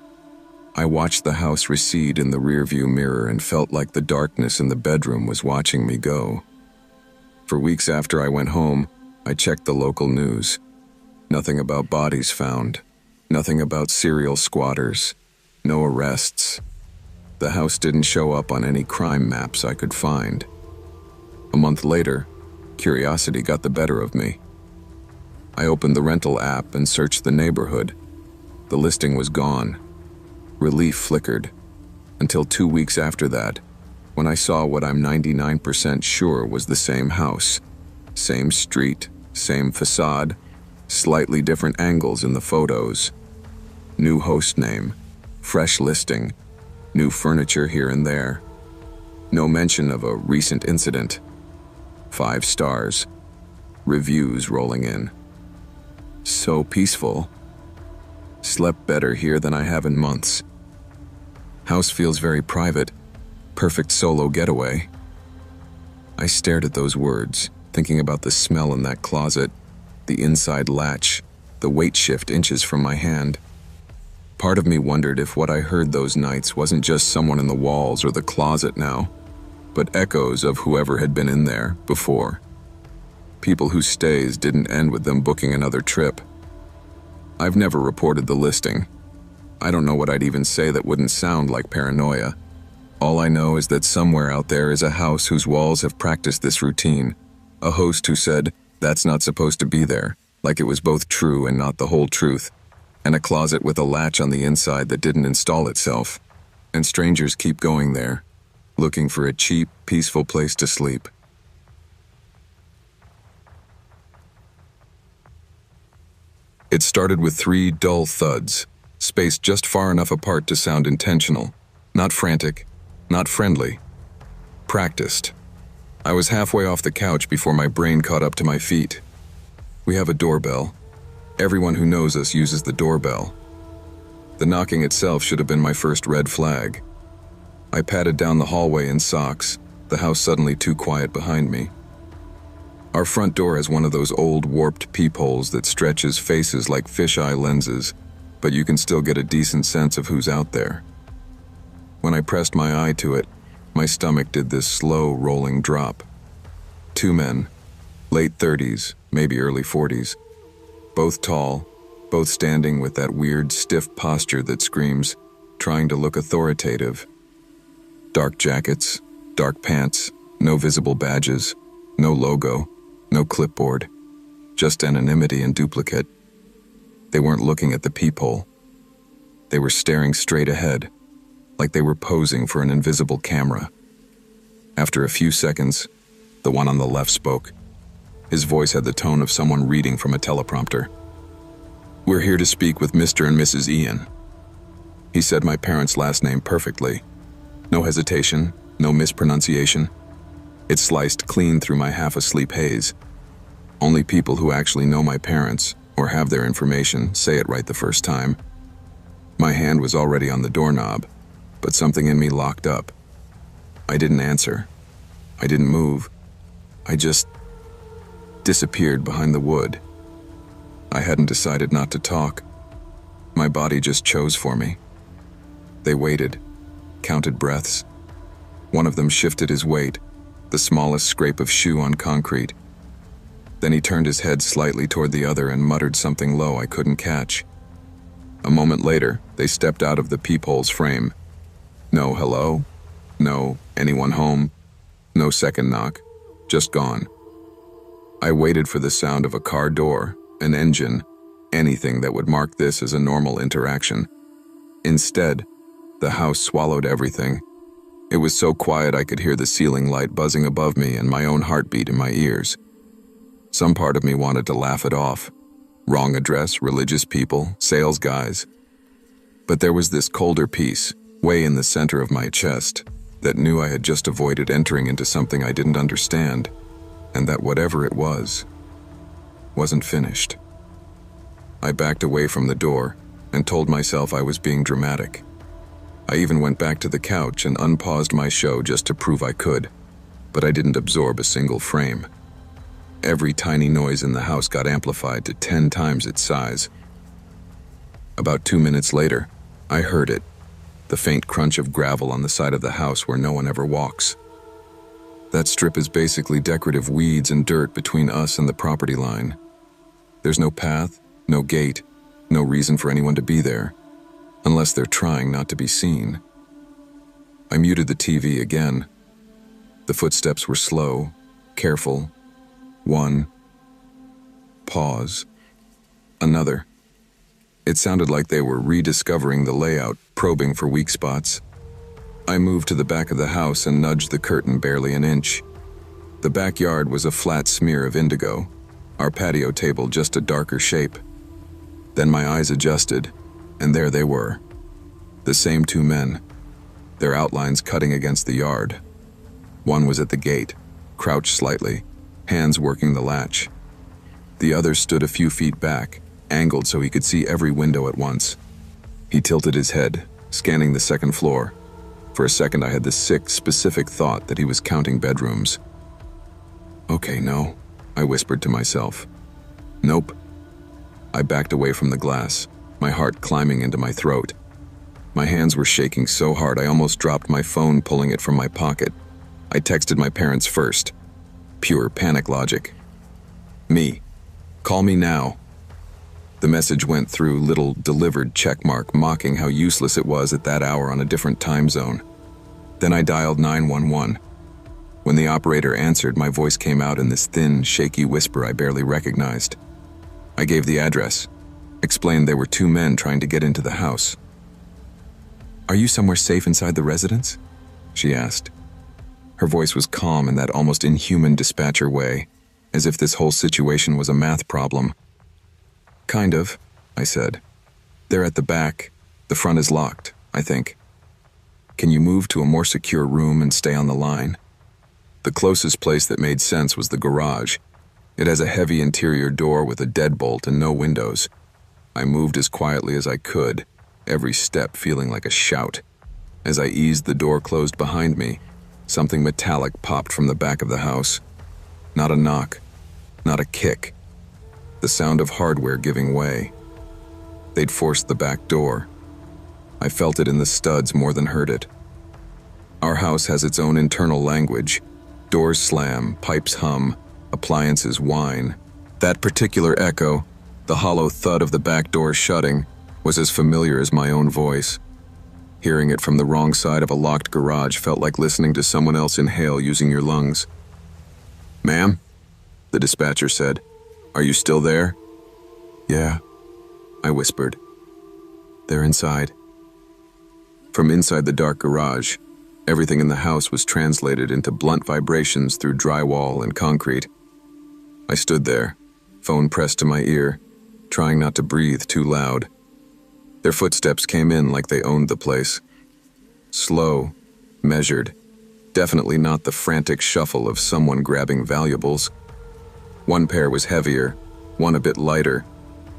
I watched the house recede in the rearview mirror and felt like the darkness in the bedroom was watching me go. For weeks after I went home, I checked the local news. Nothing about bodies found. Nothing about serial squatters. No arrests. The house didn't show up on any crime maps I could find. A month later, curiosity got the better of me. I opened the rental app and searched the neighborhood. The listing was gone. Relief flickered, until 2 weeks after that, when I saw what I'm 99% sure was the same house. Same street, same facade, slightly different angles in the photos. New host name, fresh listing, new furniture here and there. No mention of a recent incident. 5 stars. Reviews rolling in. So peaceful. Slept better here than I have in months. House feels very private. Perfect solo getaway. I stared at those words, thinking about the smell in that closet, the inside latch, the weight shift inches from my hand. Part of me wondered if what I heard those nights wasn't just someone in the walls or the closet now, but echoes of whoever had been in there before. People whose stays didn't end with them booking another trip. I've never reported the listing. I don't know what I'd even say that wouldn't sound like paranoia. All I know is that somewhere out there is a house whose walls have practiced this routine. A host who said, "That's not supposed to be there," like it was both true and not the whole truth. And a closet with a latch on the inside that didn't install itself. And strangers keep going there, looking for a cheap, peaceful place to sleep. It started with 3 dull thuds, spaced just far enough apart to sound intentional, not frantic, not friendly. Practiced. I was halfway off the couch before my brain caught up to my feet. We have a doorbell. Everyone who knows us uses the doorbell. The knocking itself should have been my first red flag. I padded down the hallway in socks, the house suddenly too quiet behind me. Our front door has one of those old warped peepholes that stretches faces like fisheye lenses, but you can still get a decent sense of who's out there. When I pressed my eye to it, my stomach did this slow rolling drop. 2 men, late 30s, maybe early 40s, both tall, both standing with that weird stiff posture that screams, trying to look authoritative. Dark jackets, dark pants, no visible badges, no logo, no clipboard, just anonymity and duplicate. They weren't looking at the peephole. They were staring straight ahead, like they were posing for an invisible camera. After a few seconds, the one on the left spoke. His voice had the tone of someone reading from a teleprompter. "We're here to speak with Mr. and Mrs. Ian." He said my parents' last name perfectly. No hesitation, no mispronunciation. It sliced clean through my half-asleep haze. Only people who actually know my parents, or have their information, say it right the first time. My hand was already on the doorknob, but something in me locked up. I didn't answer. I didn't move. I just disappeared behind the wood. I hadn't decided not to talk. My body just chose for me. They waited, counted breaths. One of them shifted his weight, the smallest scrape of shoe on concrete. Then he turned his head slightly toward the other and muttered something low I couldn't catch. A moment later, they stepped out of the peephole's frame. No hello, no anyone home, no second knock, just gone. I waited for the sound of a car door, an engine, anything that would mark this as a normal interaction. Instead, the house swallowed everything. It was so quiet I could hear the ceiling light buzzing above me and my own heartbeat in my ears. Some part of me wanted to laugh it off. Wrong address, religious people, sales guys. But there was this colder piece, way in the center of my chest, that knew I had just avoided entering into something I didn't understand, and that whatever it was, wasn't finished. I backed away from the door and told myself I was being dramatic. I even went back to the couch and unpaused my show just to prove I could, but I didn't absorb a single frame. Every tiny noise in the house got amplified to 10 times its size. About 2 minutes later, I heard it, the faint crunch of gravel on the side of the house where no one ever walks. That strip is basically decorative weeds and dirt between us and the property line. There's no path, no gate, no reason for anyone to be there, unless they're trying not to be seen. I muted the TV again. The footsteps were slow, careful. One. Pause. Another. It sounded like they were rediscovering the layout, probing for weak spots. I moved to the back of the house and nudged the curtain barely an inch. The backyard was a flat smear of indigo, our patio table just a darker shape. Then my eyes adjusted, and there they were. The same two men, their outlines cutting against the yard. One was at the gate, crouched slightly, hands working the latch. The other stood a few feet back, angled so he could see every window at once. He tilted his head, scanning the second floor. For a second I had the sick, specific thought that he was counting bedrooms. Okay, no, I whispered to myself. Nope. I backed away from the glass, my heart climbing into my throat. My hands were shaking so hard I almost dropped my phone, pulling it from my pocket. I texted my parents first. Pure panic logic. Me. Call me now. The message went through, little delivered checkmark mocking how useless it was at that hour on a different time zone. Then I dialed 911. When the operator answered, my voice came out in this thin, shaky whisper I barely recognized. I gave the address, explained there were two men trying to get into the house. Are you somewhere safe inside the residence? She asked. Her voice was calm in that almost inhuman dispatcher way, as if this whole situation was a math problem. Kind of, I said. They're at the back. The front is locked, I think. Can you move to a more secure room and stay on the line? The closest place that made sense was the garage. It has a heavy interior door with a deadbolt and no windows. I moved as quietly as I could, every step feeling like a shout. As I eased the door closed behind me, something metallic popped from the back of the house. Not a knock, not a kick. The sound of hardware giving way. They'd forced the back door. I felt it in the studs more than heard it. Our house has its own internal language. Doors slam, pipes hum, appliances whine. That particular echo, the hollow thud of the back door shutting, was as familiar as my own voice. Hearing it from the wrong side of a locked garage felt like listening to someone else inhale using your lungs. Ma'am? The dispatcher said. Are you still there? Yeah, I whispered. They're inside. From inside the dark garage, everything in the house was translated into blunt vibrations through drywall and concrete. I stood there, phone pressed to my ear, trying not to breathe too loud. Their footsteps came in like they owned the place. Slow, measured, definitely not the frantic shuffle of someone grabbing valuables. One pair was heavier, one a bit lighter,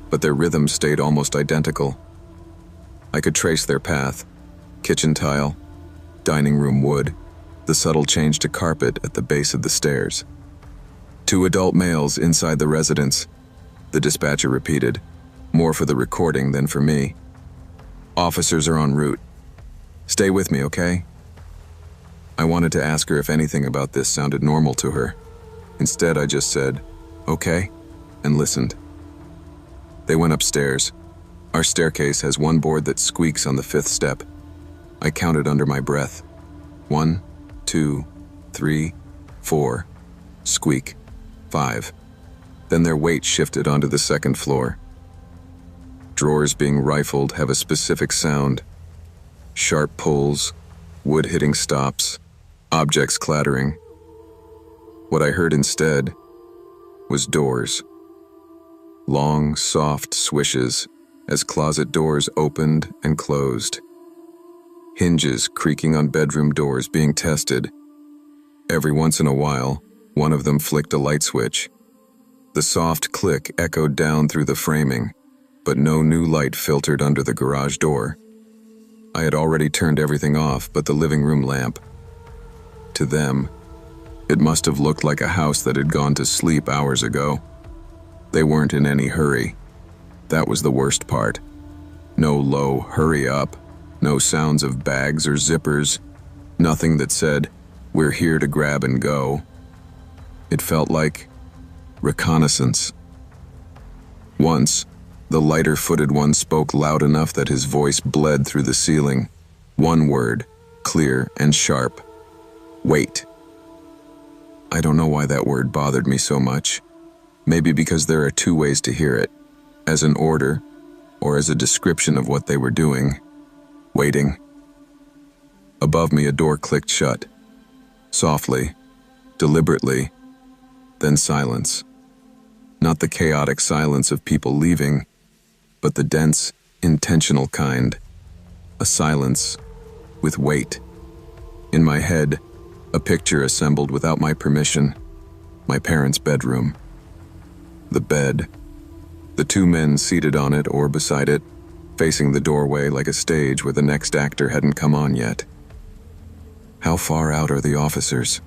but their rhythm stayed almost identical. I could trace their path: kitchen tile, dining room wood, the subtle change to carpet at the base of the stairs. Two adult males inside the residence, the dispatcher repeated, more for the recording than for me. Officers are en route. Stay with me, okay? I wanted to ask her if anything about this sounded normal to her. Instead, I just said, okay, and listened. They went upstairs. Our staircase has one board that squeaks on the 5th step. I counted under my breath. 1, 2, 3, 4. Squeak. 5. Then their weight shifted onto the 2nd floor. Drawers being rifled have a specific sound. Sharp pulls, wood hitting stops, objects clattering. What I heard instead was doors. Long, soft swishes as closet doors opened and closed. Hinges creaking on bedroom doors being tested. Every once in a while, one of them flicked a light switch. The soft click echoed down through the framing, but no new light filtered under the garage door. I had already turned everything off but the living room lamp. To them, it must have looked like a house that had gone to sleep hours ago. They weren't in any hurry. That was the worst part. No low "hurry up," no sounds of bags or zippers, nothing that said, "We're here to grab and go." It felt like reconnaissance. Once, the lighter-footed one spoke loud enough that his voice bled through the ceiling. One word, clear and sharp. Wait. I don't know why that word bothered me so much. Maybe because there are two ways to hear it, as an order or as a description of what they were doing. Waiting. Above me, a door clicked shut. Softly, deliberately, then silence. Not the chaotic silence of people leaving, but the dense, intentional kind. A silence with weight. In my head, a picture assembled without my permission. My parents' bedroom. The bed. The two men seated on it or beside it, facing the doorway like a stage where the next actor hadn't come on yet. "How far out are the officers?"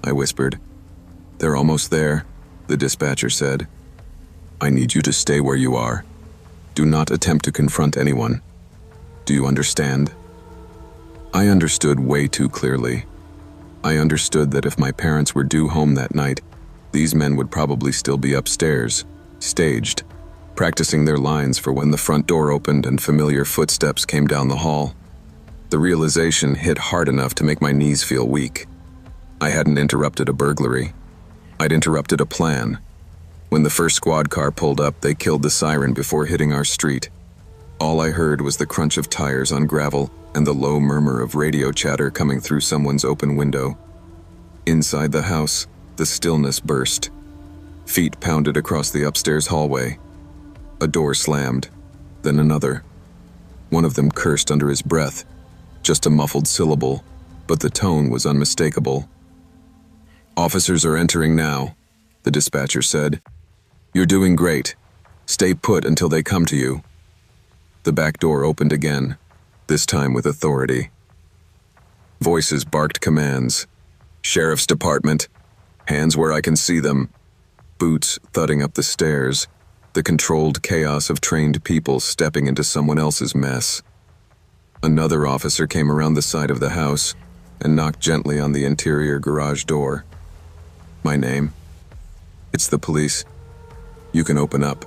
I whispered. "They're almost there," the dispatcher said. "I need you to stay where you are. Do not attempt to confront anyone. Do you understand?" I understood way too clearly. I understood that if my parents were due home that night, these men would probably still be upstairs, staged, practicing their lines for when the front door opened and familiar footsteps came down the hall. The realization hit hard enough to make my knees feel weak. I hadn't interrupted a burglary. I'd interrupted a plan. When the first squad car pulled up, they killed the siren before hitting our street. All I heard was the crunch of tires on gravel and the low murmur of radio chatter coming through someone's open window. Inside the house, the stillness burst. Feet pounded across the upstairs hallway. A door slammed, then another. One of them cursed under his breath, just a muffled syllable, but the tone was unmistakable. "Officers are entering now," the dispatcher said. "You're doing great. Stay put until they come to you." The back door opened again, this time with authority. Voices barked commands. "Sheriff's Department. Hands where I can see them." Boots thudding up the stairs, the controlled chaos of trained people stepping into someone else's mess. Another officer came around the side of the house and knocked gently on the interior garage door. "My name?" "It's the police. You can open up."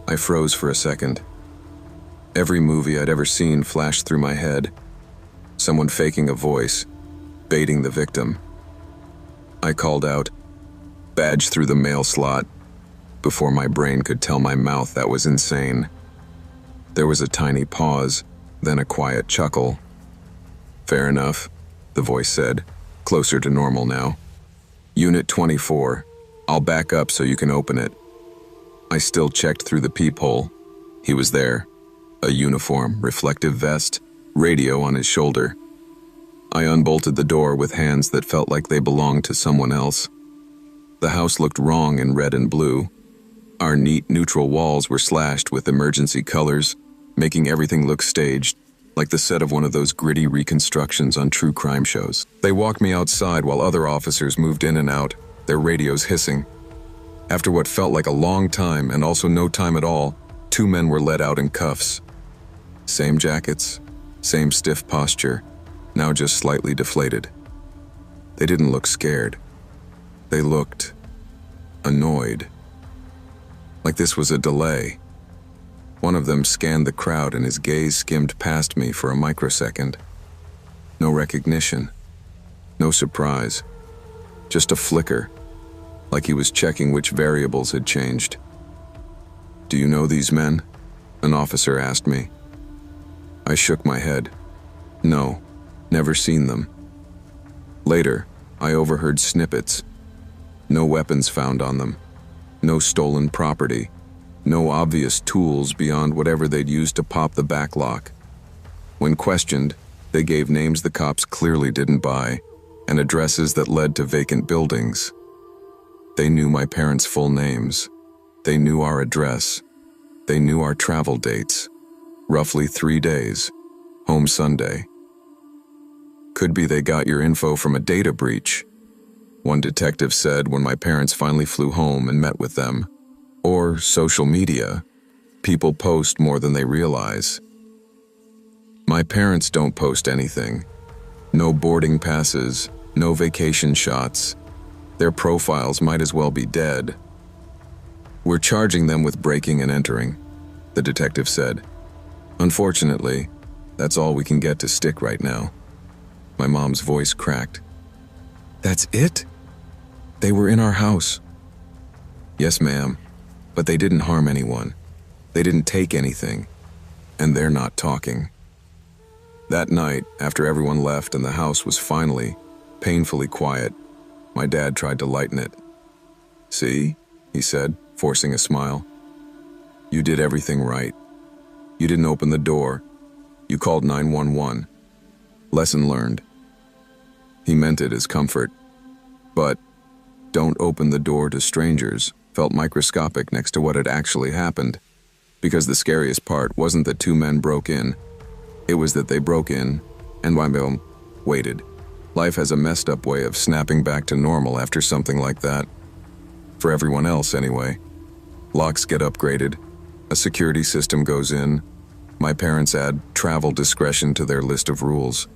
I froze for a second. Every movie I'd ever seen flashed through my head. Someone faking a voice, baiting the victim. I called out, "Badge through the mail slot," before my brain could tell my mouth that was insane. There was a tiny pause, then a quiet chuckle. "Fair enough," the voice said, closer to normal now. "Unit 24. I'll back up so you can open it." I still checked through the peephole. He was there. A uniform, reflective vest, radio on his shoulder. I unbolted the door with hands that felt like they belonged to someone else. The house looked wrong in red and blue. Our neat, neutral walls were slashed with emergency colors, making everything look staged, like the set of one of those gritty reconstructions on true crime shows. They walked me outside while other officers moved in and out, their radios hissing. After what felt like a long time and also no time at all, 2 men were let out in cuffs. Same jackets, same stiff posture, now just slightly deflated. They didn't look scared. They looked annoyed. Like this was a delay. One of them scanned the crowd and his gaze skimmed past me for a microsecond. No recognition. No surprise. Just a flicker, like he was checking which variables had changed. "Do you know these men?" an officer asked me. I shook my head. "No, Never seen them. Later, I overheard snippets. No weapons found on them. No stolen property. No obvious tools beyond whatever they'd used to pop the back lock. When questioned, they gave names the cops clearly didn't buy, and addresses that led to vacant buildings. They knew my parents' full names. They knew our address. They knew our travel dates. Roughly 3 days. Home Sunday. Could be they got your info from a data breach, one detective said when my parents finally flew home and met with them. Or social media. People post more than they realize. My parents don't post anything. No boarding passes, no vacation shots. Their profiles might as well be dead. We're charging them with breaking and entering, the detective said. Unfortunately, that's all we can get to stick right now. My mom's voice cracked. That's it? They were in our house. Yes, ma'am, but they didn't harm anyone. They didn't take anything, and they're not talking. That night, after everyone left and the house was finally, painfully quiet, my dad tried to lighten it. See, he said, forcing a smile. You did everything right. You didn't open the door. You called 911. Lesson learned. He meant it as comfort. But don't open the door to strangers felt microscopic next to what had actually happened, because the scariest part wasn't that 2 men broke in. It was that they broke in and waited. Life has a messed up way of snapping back to normal after something like that. For everyone else, anyway. Locks get upgraded. A security system goes in. My parents add travel discretion to their list of rules.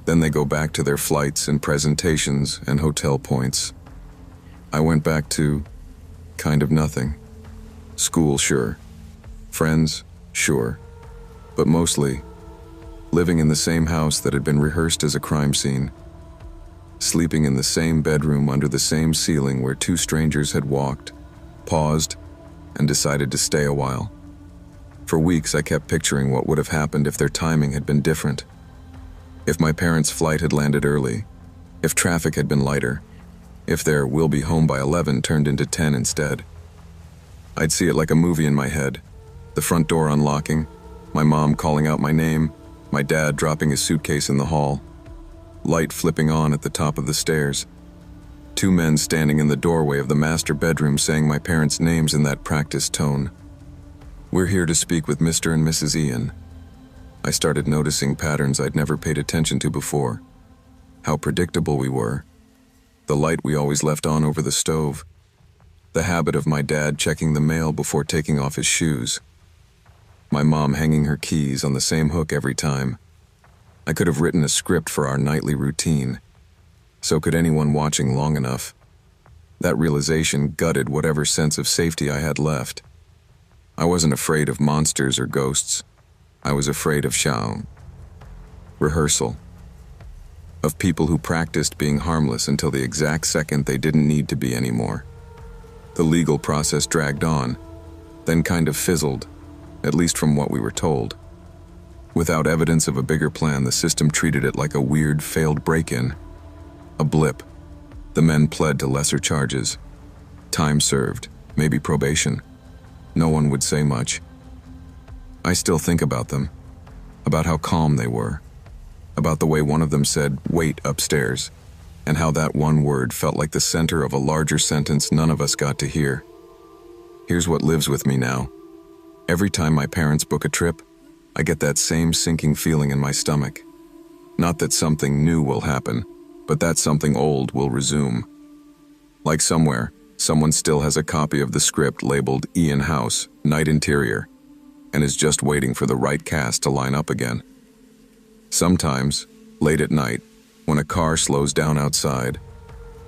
Then they go back to their flights and presentations and hotel points. I went back to kind of nothing. School, sure. Friends, sure. But mostly, living in the same house that had been rehearsed as a crime scene. Sleeping in the same bedroom under the same ceiling where 2 strangers had walked, paused, and decided to stay a while. For weeks, I kept picturing what would have happened if their timing had been different. If my parents' flight had landed early, if traffic had been lighter, if their "we'll be home by 11" turned into 10 instead. I'd see it like a movie in my head. The front door unlocking, my mom calling out my name, my dad dropping his suitcase in the hall, light flipping on at the top of the stairs, 2 men standing in the doorway of the master bedroom saying my parents' names in that practiced tone. We're here to speak with Mr. and Mrs. Ian. I started noticing patterns I'd never paid attention to before. How predictable we were. The light we always left on over the stove. The habit of my dad checking the mail before taking off his shoes. My mom hanging her keys on the same hook every time. I could have written a script for our nightly routine. So could anyone watching long enough. That realization gutted whatever sense of safety I had left. I wasn't afraid of monsters or ghosts. I was afraid of rehearsal. Of people who practiced being harmless until the exact second they didn't need to be anymore. The legal process dragged on, then kind of fizzled, at least from what we were told. Without evidence of a bigger plan, the system treated it like a weird, failed break-in. A blip. The men pled to lesser charges. Time served, maybe probation. No one would say much. I still think about them, about how calm they were, about the way one of them said, "Wait," upstairs, and how that one word felt like the center of a larger sentence none of us got to hear. Here's what lives with me now. Every time my parents book a trip, I get that same sinking feeling in my stomach. Not that something new will happen, but that something old will resume. Like somewhere, someone still has a copy of the script labeled Ian House, Night Interior, and is just waiting for the right cast to line up again. Sometimes, late at night, when a car slows down outside,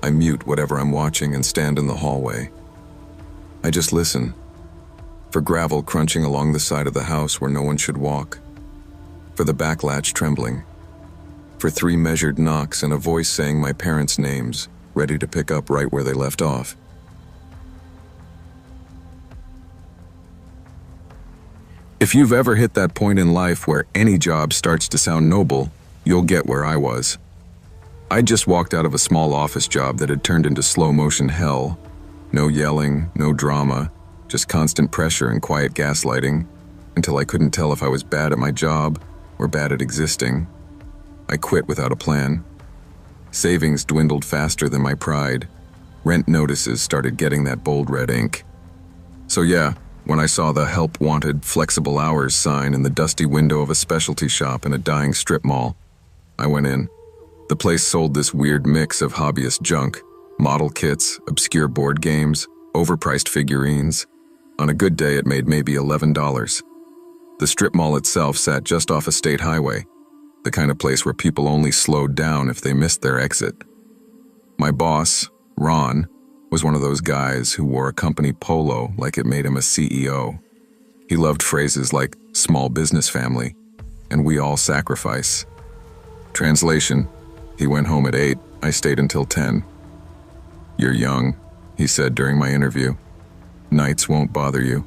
I mute whatever I'm watching and stand in the hallway. I just listen, for gravel crunching along the side of the house where no one should walk, for the back latch trembling, for 3 measured knocks and a voice saying my parents' names, ready to pick up right where they left off. If you've ever hit that point in life where any job starts to sound noble, You'll get where I was. I'd just walked out of a small office job that had turned into slow-motion hell. No yelling, no drama, just constant pressure and quiet gaslighting, until I couldn't tell if I was bad at my job or bad at existing. I quit without a plan. Savings dwindled faster than my pride. Rent notices started getting that bold red ink. So yeah, when I saw the help wanted flexible hours sign in the dusty window of a specialty shop in a dying strip mall, I went in. The place sold this weird mix of hobbyist junk, model kits, obscure board games, overpriced figurines. On a good day, it made maybe $11. The strip mall itself sat just off a state highway, the kind of place where people only slowed down if they missed their exit. My boss, Ron, was one of those guys who wore a company polo like it made him a CEO. He loved phrases like small business family and we all sacrifice. Translation: he went home at 8, I stayed until 10. You're young, he said during my interview. Nights won't bother you.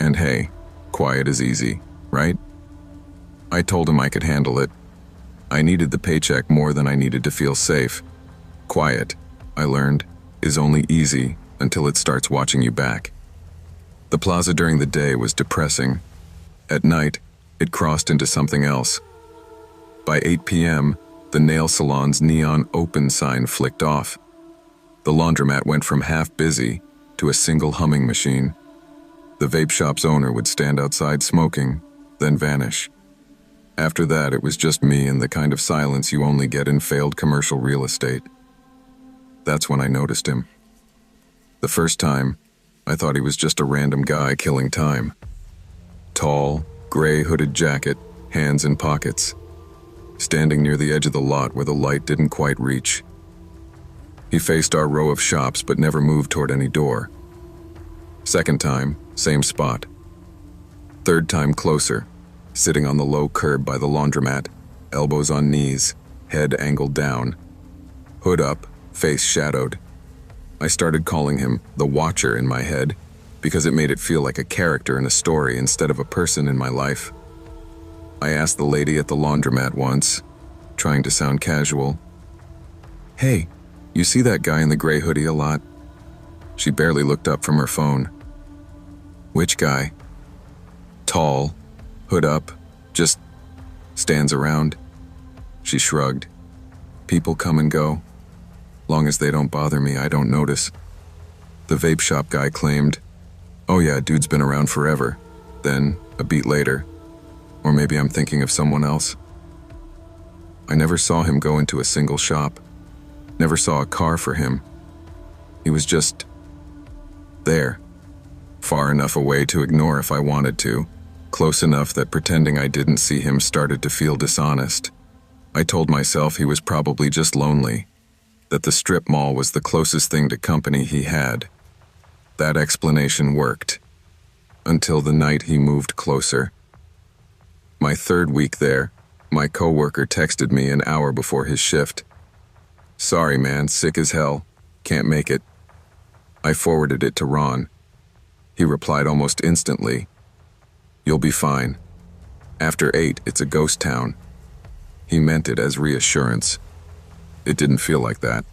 And hey, quiet is easy, right? I told him I could handle it. I needed the paycheck more than I needed to feel safe. Quiet, I learned, is only easy until it starts watching you back. The plaza during the day was depressing. At night, it crossed into something else. By 8 p.m., the nail salon's neon open sign flicked off. The laundromat went from half busy to a single humming machine. The vape shop's owner would stand outside smoking, then vanish. After that, it was just me and the kind of silence you only get in failed commercial real estate. That's when I noticed him. The first time, I thought he was just a random guy killing time. Tall, gray hooded jacket, hands in pockets, standing near the edge of the lot where the light didn't quite reach. He faced our row of shops but never moved toward any door. Second time, same spot. Third time closer, sitting on the low curb by the laundromat, elbows on knees, head angled down. Hood up, face shadowed. I started calling him the Watcher in my head because it made it feel like a character in a story instead of a person in my life. I asked the lady at the laundromat once, trying to sound casual, "Hey, you see that guy in the gray hoodie a lot?" She barely looked up from her phone. "Which guy?" "Tall, hood up, just stands around." She shrugged. "People come and go. Long as they don't bother me, I don't notice." The vape shop guy claimed, "Oh yeah, dude's been around forever." Then, a beat later, "Or maybe I'm thinking of someone else." I never saw him go into a single shop. Never saw a car for him. He was just there. Far enough away to ignore if I wanted to. Close enough that pretending I didn't see him started to feel dishonest. I told myself he was probably just lonely. That the strip mall was the closest thing to company he had. That explanation worked. Until the night he moved closer. My third week there, my coworker texted me an hour before his shift. "Sorry man, sick as hell. Can't make it." I forwarded it to Ron. He replied almost instantly, "You'll be fine. After 8, it's a ghost town." He meant it as reassurance. It didn't feel like that.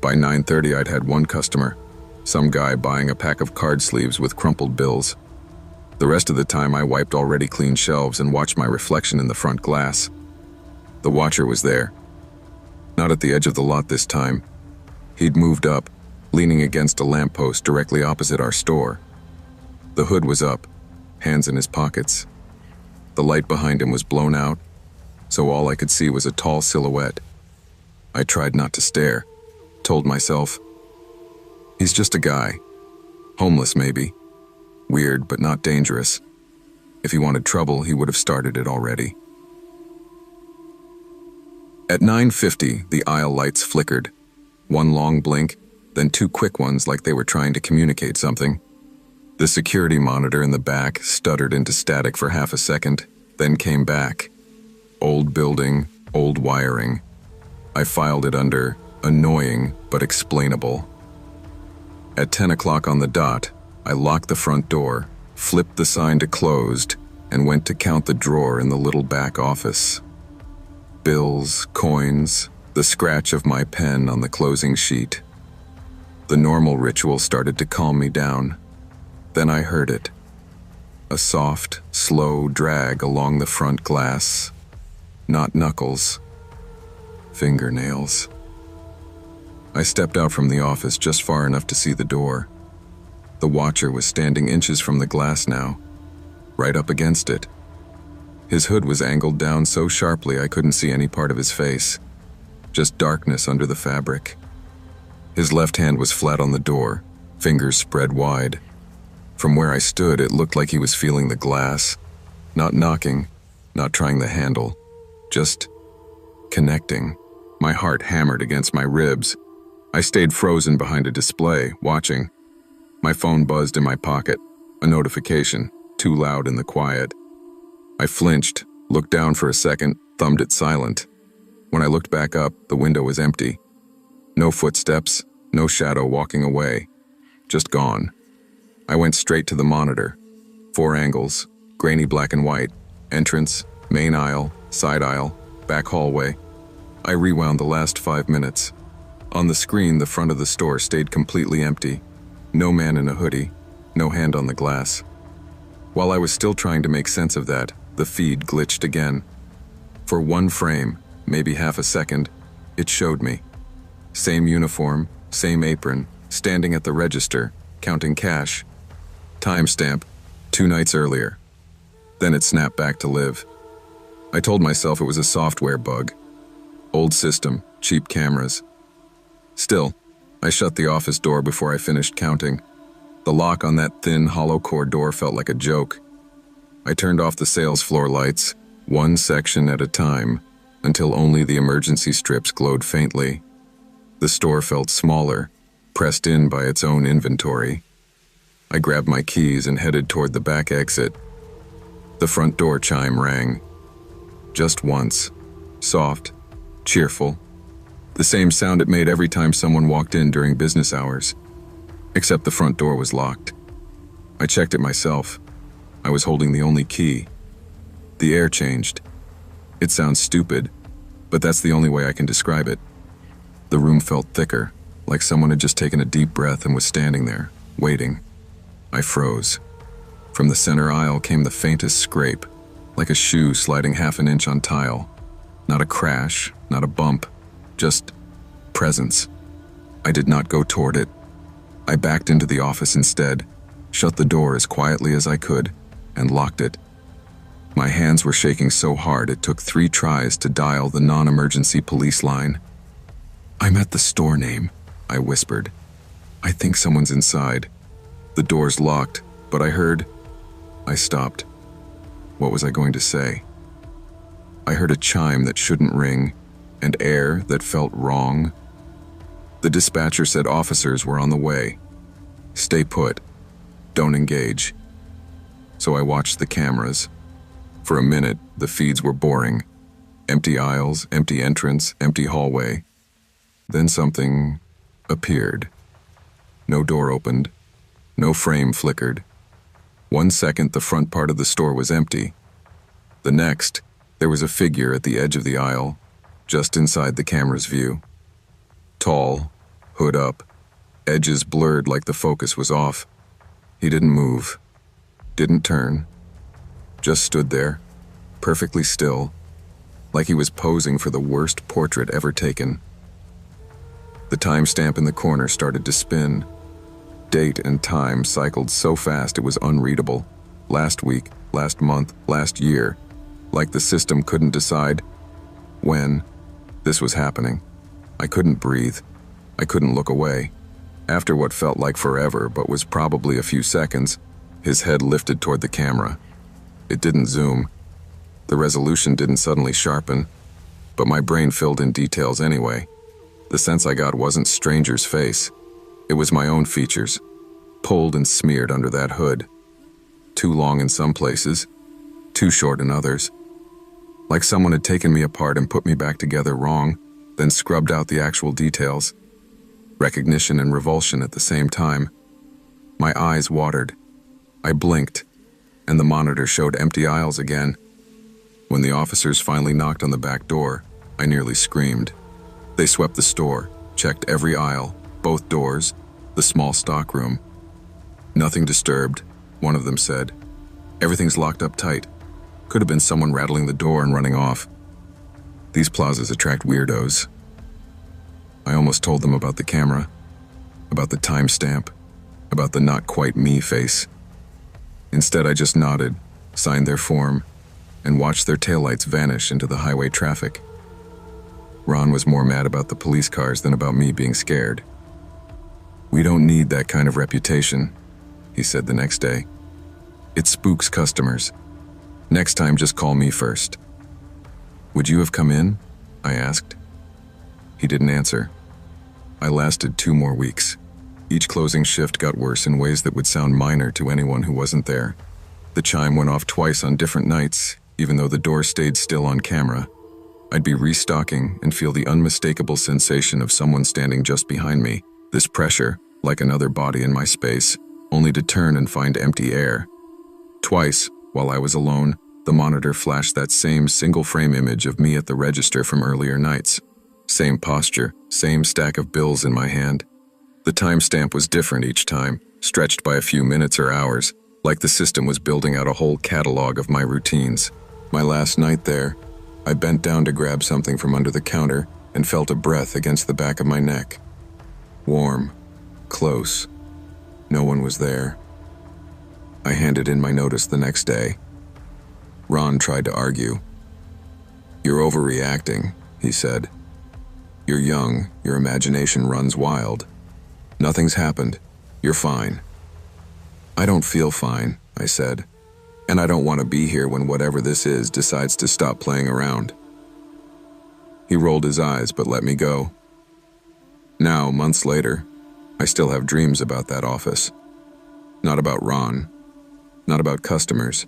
By 9:30, I'd had one customer, some guy buying a pack of card sleeves with crumpled bills. The rest of the time, I wiped already clean shelves and watched my reflection in the front glass. The Watcher was there. Not at the edge of the lot this time. He'd moved up, leaning against a lamppost directly opposite our store. The hood was up, hands in his pockets. The light behind him was blown out, so all I could see was a tall silhouette. I tried not to stare, told myself, he's just a guy. Homeless maybe. Weird but not dangerous. If he wanted trouble, he would have started it already. At 9:50, the aisle lights flickered. One long blink, then 2 quick ones like they were trying to communicate something. The security monitor in the back stuttered into static for half a second, then came back. Old building, old wiring. I filed it under annoying but explainable. At 10 o'clock on the dot, I locked the front door, flipped the sign to closed, and went to count the drawer in the little back office. Bills, coins, the scratch of my pen on the closing sheet. The normal ritual started to calm me down. Then I heard it. A soft, slow drag along the front glass. Not knuckles. Fingernails. I stepped out from the office just far enough to see the door. The watcher was standing inches from the glass now, right up against it. His hood was angled down so sharply I couldn't see any part of his face, just darkness under the fabric. His left hand was flat on the door, fingers spread wide. From where I stood, it looked like he was feeling the glass, not knocking, not trying the handle, just connecting. My heart hammered against my ribs. I stayed frozen behind a display, watching. My phone buzzed in my pocket, a notification, too loud in the quiet. I flinched, looked down for a second, thumbed it silent. When I looked back up, the window was empty. No footsteps, no shadow walking away, just gone. I went straight to the monitor. 4 angles, grainy black and white, entrance, main aisle, side aisle, back hallway. I rewound the last 5 minutes. On the screen, the front of the store stayed completely empty. No man in a hoodie, no hand on the glass. While I was still trying to make sense of that, the feed glitched again. For 1 frame, maybe half a second, it showed me. Same uniform, same apron, standing at the register, counting cash. Timestamp, 2 nights earlier. Then it snapped back to live. I told myself it was a software bug. Old system, cheap cameras. Still, I shut the office door before I finished counting. The lock on that thin, hollow core door felt like a joke. I turned off the sales floor lights, 1 section at a time, until only the emergency strips glowed faintly. The store felt smaller, pressed in by its own inventory. I grabbed my keys and headed toward the back exit. The front door chime rang. Just once. Soft, cheerful. The same sound it made every time someone walked in during business hours. Except the front door was locked. I checked it myself. I was holding the only key. The air changed. It sounds stupid, but that's the only way I can describe it. The room felt thicker, like someone had just taken a deep breath and was standing there, waiting. I froze. From the center aisle came the faintest scrape, like a shoe sliding half an inch on tile. Not a crash, not a bump, just presence. I did not go toward it. I backed into the office instead, shut the door as quietly as I could, and locked it. My hands were shaking so hard it took 3 tries to dial the non-emergency police line. "I'm at the store name," I whispered. "I think someone's inside." The door's locked, but I heard... I stopped. What was I going to say? I heard a chime that shouldn't ring, and air that felt wrong. The dispatcher said officers were on the way. Stay put. Don't engage. So I watched the cameras. For a minute, the feeds were boring. Empty aisles, empty entrance, empty hallway. Then something appeared. No door opened. No frame flickered. 1 second, the front part of the store was empty. The next, there was a figure at the edge of the aisle, just inside the camera's view. Tall, hood up, edges blurred like the focus was off. He didn't move, didn't turn, just stood there, perfectly still, like he was posing for the worst portrait ever taken. The timestamp in the corner started to spin. Date and time cycled so fast it was unreadable. Last week, last month, last year, like the system couldn't decide when this was happening. I couldn't breathe. I couldn't look away. After what felt like forever, but was probably a few seconds, his head lifted toward the camera. It didn't zoom. The resolution didn't suddenly sharpen, but my brain filled in details anyway. The sense I got wasn't stranger's face. It was my own features, pulled and smeared under that hood. Too long in some places, too short in others. Like someone had taken me apart and put me back together wrong, then scrubbed out the actual details. Recognition and revulsion at the same time. My eyes watered. I blinked, and the monitor showed empty aisles again. When the officers finally knocked on the back door, I nearly screamed. They swept the store, checked every aisle, both doors, the small stockroom. Nothing disturbed, one of them said. Everything's locked up tight. Could have been someone rattling the door and running off. These plazas attract weirdos. I almost told them about the camera, about the timestamp, about the not quite me face. Instead, I just nodded, signed their form, and watched their taillights vanish into the highway traffic. Ron was more mad about the police cars than about me being scared. "We don't need that kind of reputation," he said the next day. "It spooks customers. Next time, just call me first." "Would you have come in?" I asked. He didn't answer. I lasted 2 more weeks. Each closing shift got worse in ways that would sound minor to anyone who wasn't there. The chime went off twice on different nights, even though the door stayed still on camera. I'd be restocking and feel the unmistakable sensation of someone standing just behind me, this pressure, like another body in my space, only to turn and find empty air. Twice, while I was alone, the monitor flashed that same single-frame image of me at the register from earlier nights. Same posture, same stack of bills in my hand. The timestamp was different each time, stretched by a few minutes or hours, like the system was building out a whole catalog of my routines. My last night there, I bent down to grab something from under the counter and felt a breath against the back of my neck. Warm, close. No one was there. I handed in my notice the next day. Ron tried to argue. "You're overreacting," he said. "You're young, your imagination runs wild. Nothing's happened. You're fine." "I don't feel fine," I said. "And I don't want to be here when whatever this is decides to stop playing around." He rolled his eyes but let me go. Now, months later, I still have dreams about that office. Not about Ron. Not about customers.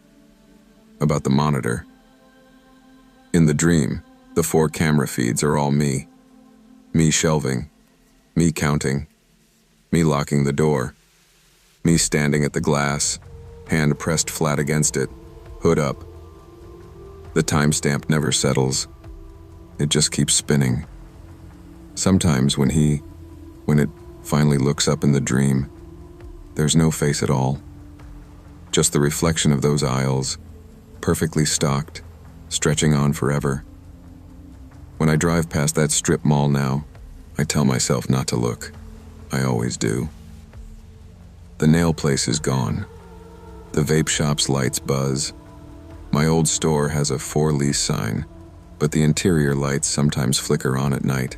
About the monitor. In the dream, the 4 camera feeds are all me. Me shelving. Me counting. Me locking the door. Me standing at the glass, hand pressed flat against it, hood up. The timestamp never settles. It just keeps spinning. Sometimes when it finally looks up in the dream, there's no face at all. Just the reflection of those aisles, perfectly stocked, stretching on forever. When I drive past that strip mall now, I tell myself not to look. I always do. The nail place is gone. The vape shop's lights buzz. My old store has a for lease sign, but the interior lights sometimes flicker on at night.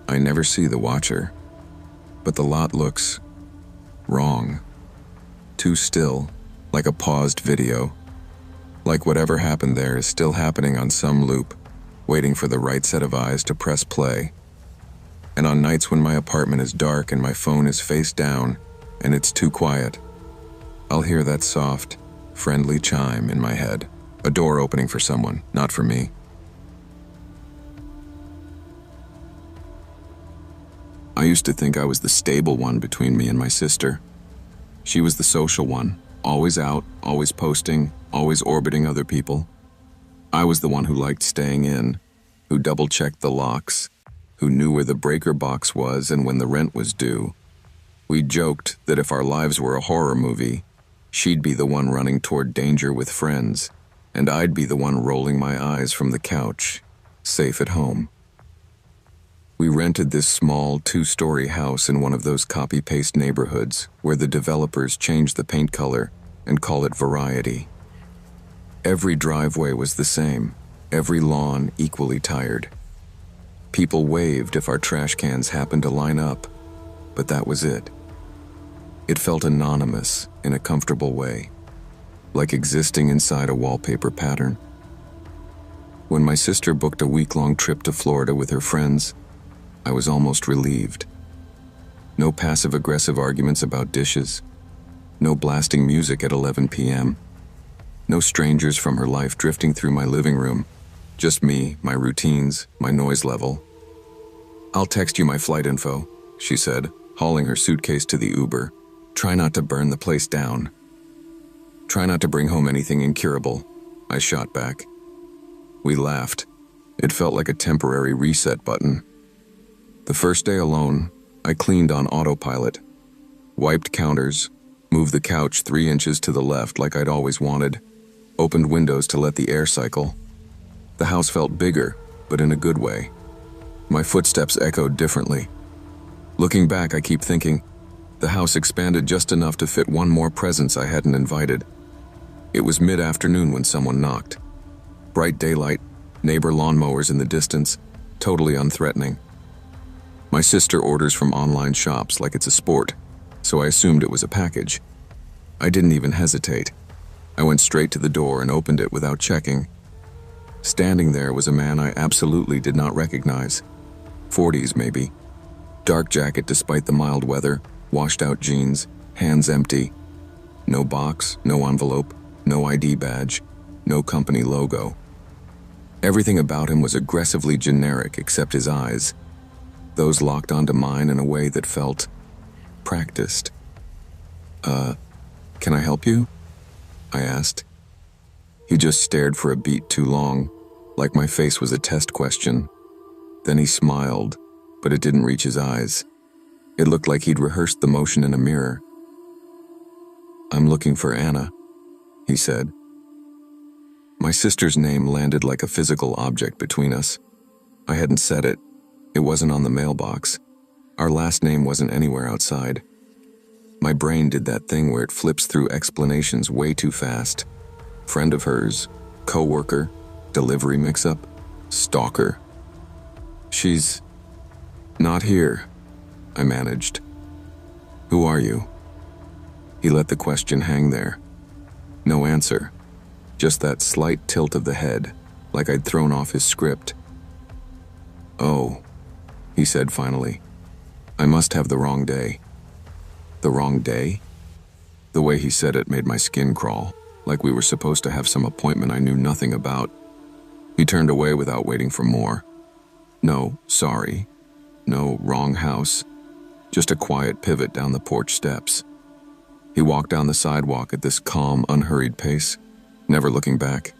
I never see the watcher, but the lot looks wrong. Too still, like a paused video. Like whatever happened there is still happening on some loop, waiting for the right set of eyes to press play. And on nights when my apartment is dark and my phone is face down and it's too quiet, I'll hear that soft, friendly chime in my head. A door opening for someone, not for me. I used to think I was the stable one between me and my sister. She was the social one, always out, always posting, always orbiting other people. I was the one who liked staying in, who double-checked the locks, who knew where the breaker box was and when the rent was due. We joked that if our lives were a horror movie, she'd be the one running toward danger with friends, and I'd be the one rolling my eyes from the couch, safe at home. We rented this small 2-story house in one of those copy-paste neighborhoods where the developers change the paint color and call it variety. Every driveway was the same, every lawn equally tired. People waved if our trash cans happened to line up, but that was it. It felt anonymous in a comfortable way, like existing inside a wallpaper pattern. When my sister booked a week-long trip to Florida with her friends, I was almost relieved. No passive-aggressive arguments about dishes. No blasting music at 11 p.m. No strangers from her life drifting through my living room. Just me, my routines, my noise level. "I'll text you my flight info," she said, hauling her suitcase to the Uber. "Try not to burn the place down." "Try not to bring home anything incurable," I shot back. We laughed. It felt like a temporary reset button. The first day alone, I cleaned on autopilot, wiped counters, moved the couch 3 inches to the left like I'd always wanted, opened windows to let the air cycle. The house felt bigger, but in a good way. My footsteps echoed differently. Looking back, I keep thinking, the house expanded just enough to fit one more presence I hadn't invited. It was mid-afternoon when someone knocked. Bright daylight, neighbor lawnmowers in the distance, totally unthreatening. My sister orders from online shops like it's a sport, so I assumed it was a package. I didn't even hesitate. I went straight to the door and opened it without checking. Standing there was a man I absolutely did not recognize. 40s maybe. Dark jacket despite the mild weather, washed out jeans, hands empty. No box, no envelope, no ID badge, no company logo. Everything about him was aggressively generic except his eyes. Those locked onto mine in a way that felt practiced. Can I help you? I asked. He just stared for a beat too long, like my face was a test question. Then he smiled, but it didn't reach his eyes. It looked like he'd rehearsed the motion in a mirror. I'm looking for Anna, he said. My sister's name landed like a physical object between us. I hadn't said it. It wasn't on the mailbox. Our last name wasn't anywhere outside. My brain did that thing where it flips through explanations way too fast. Friend of hers, co-worker, delivery mix-up, stalker. She's not here, I managed. Who are you? He let the question hang there. No answer, just that slight tilt of the head, like I'd thrown off his script. Oh, he said finally. I must have the wrong day. The wrong day? The way he said it made my skin crawl, like we were supposed to have some appointment I knew nothing about. He turned away without waiting for more. No, sorry. No, wrong house. Just a quiet pivot down the porch steps. He walked down the sidewalk at this calm, unhurried pace, never looking back.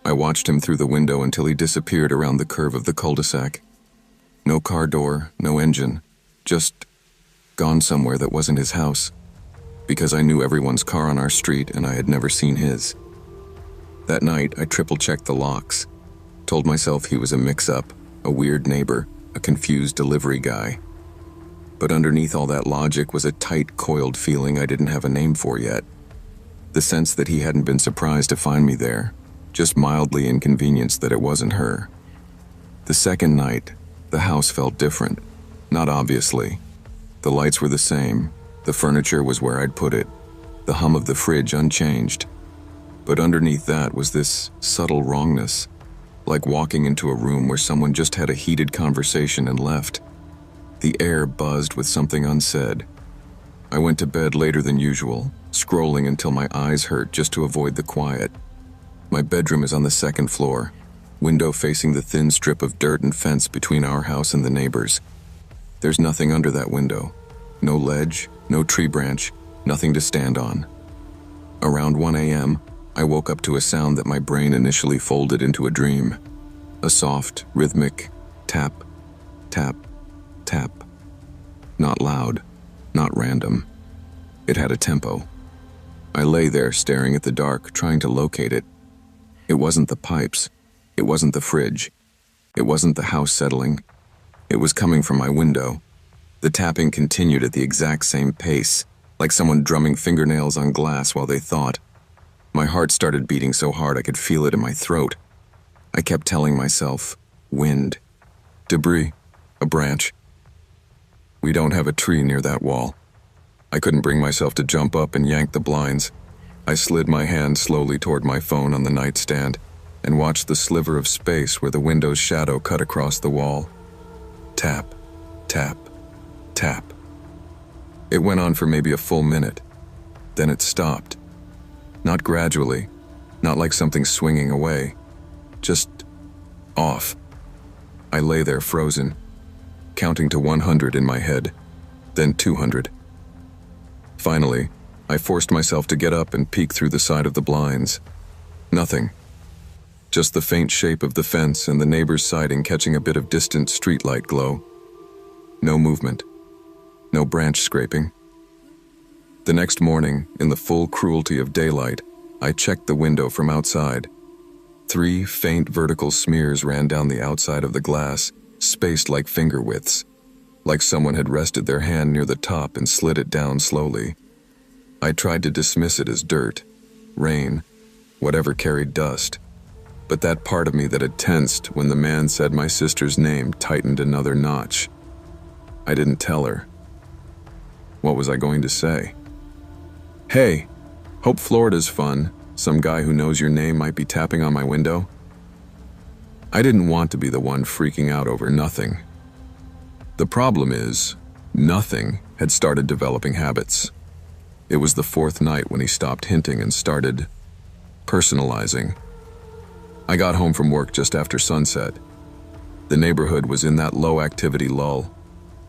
I watched him through the window until he disappeared around the curve of the cul-de-sac. No car door, no engine, just gone somewhere that wasn't his house, because I knew everyone's car on our street and I had never seen his. That night, I triple-checked the locks, told myself he was a mix-up, a weird neighbor, a confused delivery guy. But underneath all that logic was a tight, coiled feeling I didn't have a name for yet. The sense that he hadn't been surprised to find me there, just mildly inconvenienced that it wasn't her. The second night, the house felt different, not obviously. The lights were the same, the furniture was where I'd put it, the hum of the fridge unchanged. But underneath that was this subtle wrongness, like walking into a room where someone just had a heated conversation and left. The air buzzed with something unsaid. I went to bed later than usual, scrolling until my eyes hurt just to avoid the quiet. My bedroom is on the second floor, window facing the thin strip of dirt and fence between our house and the neighbors. There's nothing under that window. No ledge, no tree branch, nothing to stand on. Around 1 a.m., I woke up to a sound that my brain initially folded into a dream. A soft, rhythmic tap, tap, tap. Not loud, not random. It had a tempo. I lay there staring at the dark, trying to locate it. It wasn't the pipes. It wasn't the fridge. It wasn't the house settling. It was coming from my window. The tapping continued at the exact same pace, like someone drumming fingernails on glass while they thought. My heart started beating so hard I could feel it in my throat. I kept telling myself, wind, debris, a branch. We don't have a tree near that wall. I couldn't bring myself to jump up and yank the blinds. I slid my hand slowly toward my phone on the nightstand and watched the sliver of space where the window's shadow cut across the wall. Tap, tap, tap. It went on for maybe a full minute. Then it stopped. Not gradually, not like something swinging away. Just off. I lay there frozen, counting to 100 in my head, then 200. Finally, I forced myself to get up and peek through the side of the blinds. Nothing. Just the faint shape of the fence and the neighbor's siding catching a bit of distant streetlight glow. No movement. No branch scraping. The next morning, in the full cruelty of daylight, I checked the window from outside. 3 faint vertical smears ran down the outside of the glass, spaced like finger widths, like someone had rested their hand near the top and slid it down slowly. I tried to dismiss it as dirt, rain, whatever carried dust, but that part of me that had tensed when the man said my sister's name tightened another notch. I didn't tell her. What was I going to say? Hey, hope Florida's fun. Some guy who knows your name might be tapping on my window. I didn't want to be the one freaking out over nothing. The problem is, nothing had started developing habits. It was the 4th night when he stopped hinting and started personalizing. I got home from work just after sunset. The neighborhood was in that low-activity lull.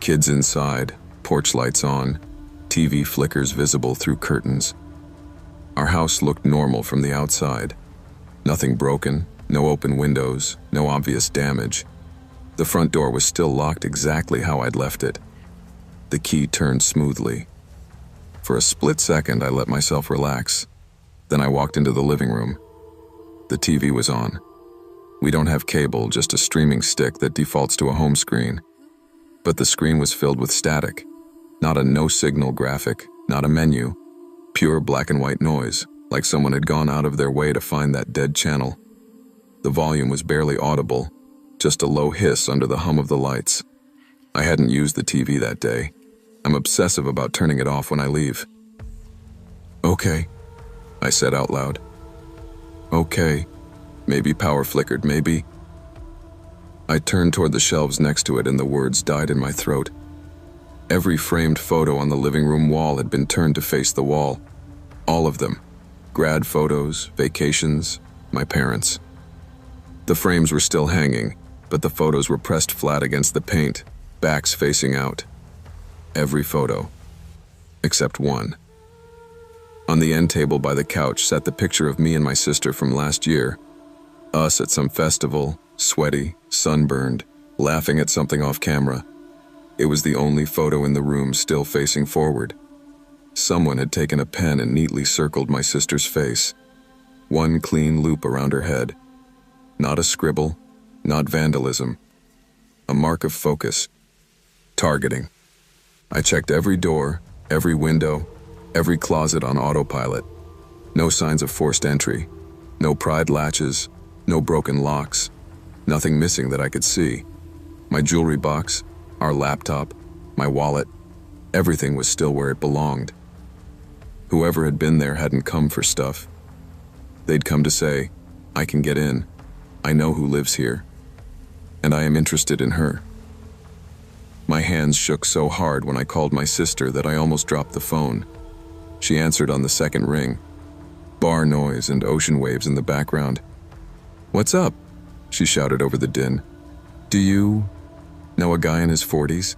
Kids inside, porch lights on, TV flickers visible through curtains. Our house looked normal from the outside. Nothing broken, no open windows, no obvious damage. The front door was still locked exactly how I'd left it. The key turned smoothly. For a split second, I let myself relax. Then I walked into the living room. The TV was on. We don't have cable, just a streaming stick that defaults to a home screen. But the screen was filled with static. Not a no-signal graphic, not a menu. Pure black and white noise, like someone had gone out of their way to find that dead channel. The volume was barely audible, just a low hiss under the hum of the lights. I hadn't used the TV that day. I'm obsessive about turning it off when I leave. Okay, I said out loud. Okay, maybe power flickered, maybe. I turned toward the shelves next to it and the words died in my throat. Every framed photo on the living room wall had been turned to face the wall. All of them. Grad photos, vacations, my parents. The frames were still hanging, but the photos were pressed flat against the paint, backs facing out. Every photo. Except one. On the end table by the couch sat the picture of me and my sister from last year. Us at some festival, sweaty, sunburned, laughing at something off camera. It was the only photo in the room still facing forward. Someone had taken a pen and neatly circled my sister's face. One clean loop around her head. Not a scribble, not vandalism. A mark of focus. Targeting. I checked every door, every window, every closet on autopilot. No signs of forced entry. No pried latches, no broken locks. Nothing missing that I could see. My jewelry box, our laptop, my wallet, everything was still where it belonged. Whoever had been there hadn't come for stuff. They'd come to say, I can get in. I know who lives here. And I am interested in her. My hands shook so hard when I called my sister that I almost dropped the phone. She answered on the second ring. Bar noise and ocean waves in the background. What's up? She shouted over the din. Do you know a guy in his 40s?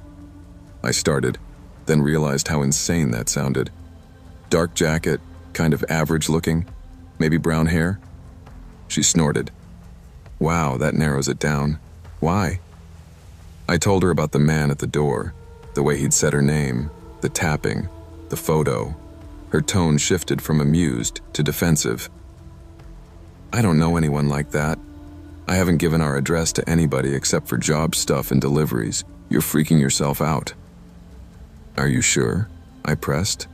I started, then realized how insane that sounded. Dark jacket, kind of average looking, maybe brown hair? She snorted. Wow, that narrows it down. Why? I told her about the man at the door, the way he'd said her name, the tapping, the photo. Her tone shifted from amused to defensive. I don't know anyone like that. I haven't given our address to anybody except for job stuff and deliveries. You're freaking yourself out. Are you sure? I pressed.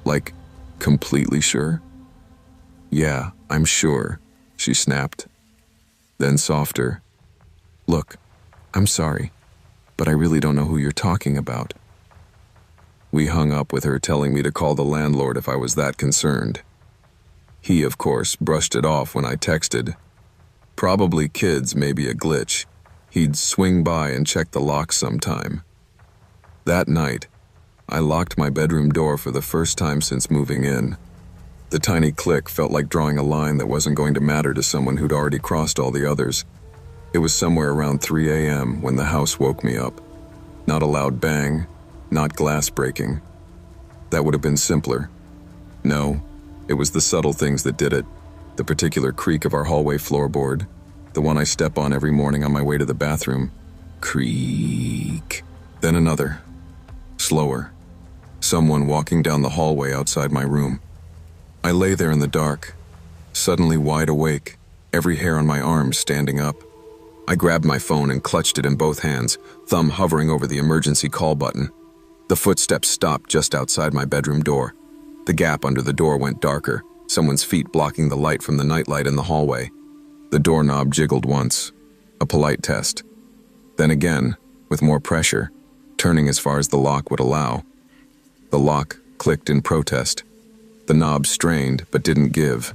Like, completely sure? Yeah, I'm sure, she snapped. Then softer. Look, I'm sorry, but I really don't know who you're talking about. We hung up with her telling me to call the landlord if I was that concerned. He, of course, brushed it off when I texted. Probably kids, maybe a glitch. He'd swing by and check the lock sometime. That night, I locked my bedroom door for the first time since moving in. The tiny click felt like drawing a line that wasn't going to matter to someone who'd already crossed all the others. It was somewhere around 3 a.m. when the house woke me up. Not a loud bang, not glass breaking. That would have been simpler. No, it was the subtle things that did it. The particular creak of our hallway floorboard, the one I step on every morning on my way to the bathroom. Creak. Then another. Slower. Someone walking down the hallway outside my room. I lay there in the dark, suddenly wide awake, every hair on my arm standing up. I grabbed my phone and clutched it in both hands, thumb hovering over the emergency call button. The footsteps stopped just outside my bedroom door. The gap under the door went darker, someone's feet blocking the light from the nightlight in the hallway. The doorknob jiggled once, a polite test. Then again, with more pressure, turning as far as the lock would allow. The lock clicked in protest. The knob strained but didn't give.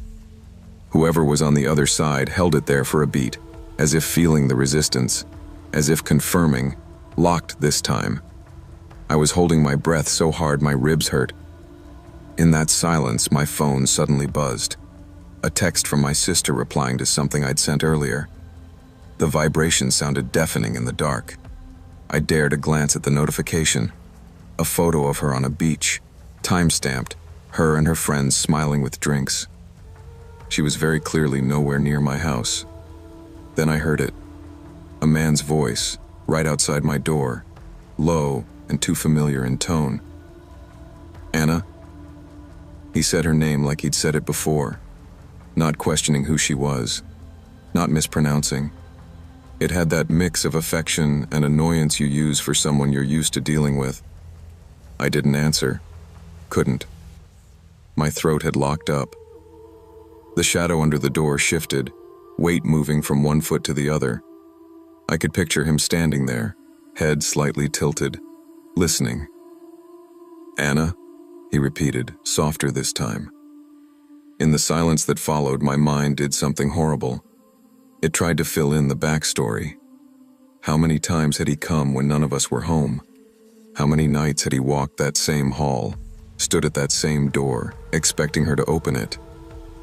Whoever was on the other side held it there for a beat, as if feeling the resistance, as if confirming, locked this time. I was holding my breath so hard my ribs hurt. In that silence, my phone suddenly buzzed. A text from my sister replying to something I'd sent earlier. The vibration sounded deafening in the dark. I dared a glance at the notification. A photo of her on a beach, time-stamped, her and her friends smiling with drinks. She was very clearly nowhere near my house. Then I heard it. A man's voice, right outside my door, low and too familiar in tone. Anna? He said her name like he'd said it before, not questioning who she was, not mispronouncing. It had that mix of affection and annoyance you use for someone you're used to dealing with. I didn't answer. Couldn't. My throat had locked up. The shadow under the door shifted, weight moving from one foot to the other. I could picture him standing there, head slightly tilted, listening. Anna, he repeated, softer this time. In the silence that followed, my mind did something horrible. It tried to fill in the backstory. How many times had he come when none of us were home? How many nights had he walked that same hall, stood at that same door, expecting her to open it?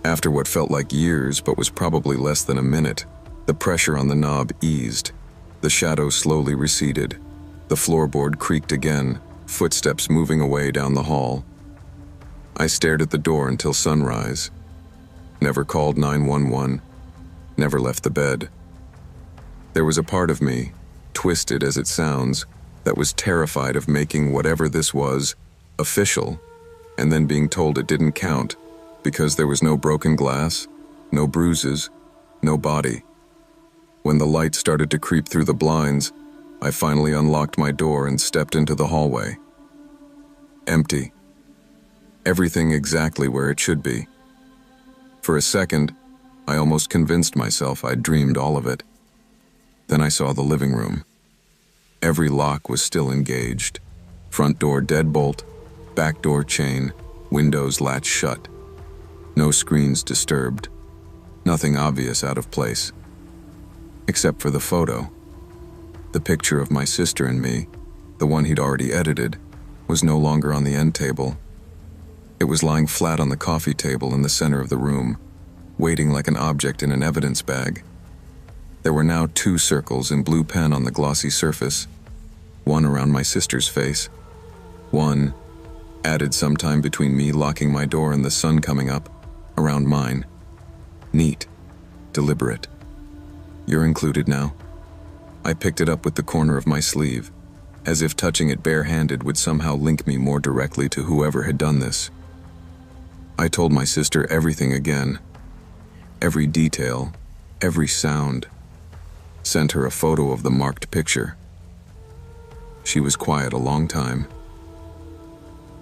After what felt like years but was probably less than a minute, the pressure on the knob eased. The shadow slowly receded. The floorboard creaked again, footsteps moving away down the hall. I stared at the door until sunrise. Never called 911. Never left the bed. There was a part of me, twisted as it sounds, that was terrified of making whatever this was official, and then being told it didn't count because there was no broken glass, no bruises, no body. When the light started to creep through the blinds, I finally unlocked my door and stepped into the hallway. Empty. Everything exactly where it should be. For a second, I almost convinced myself I'd dreamed all of it. Then I saw the living room. Every lock was still engaged. Front door deadbolt, back door chain, windows latch shut. No screens disturbed. Nothing obvious out of place. Except for the photo. The picture of my sister and me, the one he'd already edited, was no longer on the end table. It was lying flat on the coffee table in the center of the room, waiting like an object in an evidence bag. There were now 2 circles in blue pen on the glossy surface, one around my sister's face, one, added sometime between me locking my door and the sun coming up, around mine. Neat, deliberate. You're included now. I picked it up with the corner of my sleeve, as if touching it barehanded would somehow link me more directly to whoever had done this. I told my sister everything again. Every detail, every sound. Sent her a photo of the marked picture. She was quiet a long time.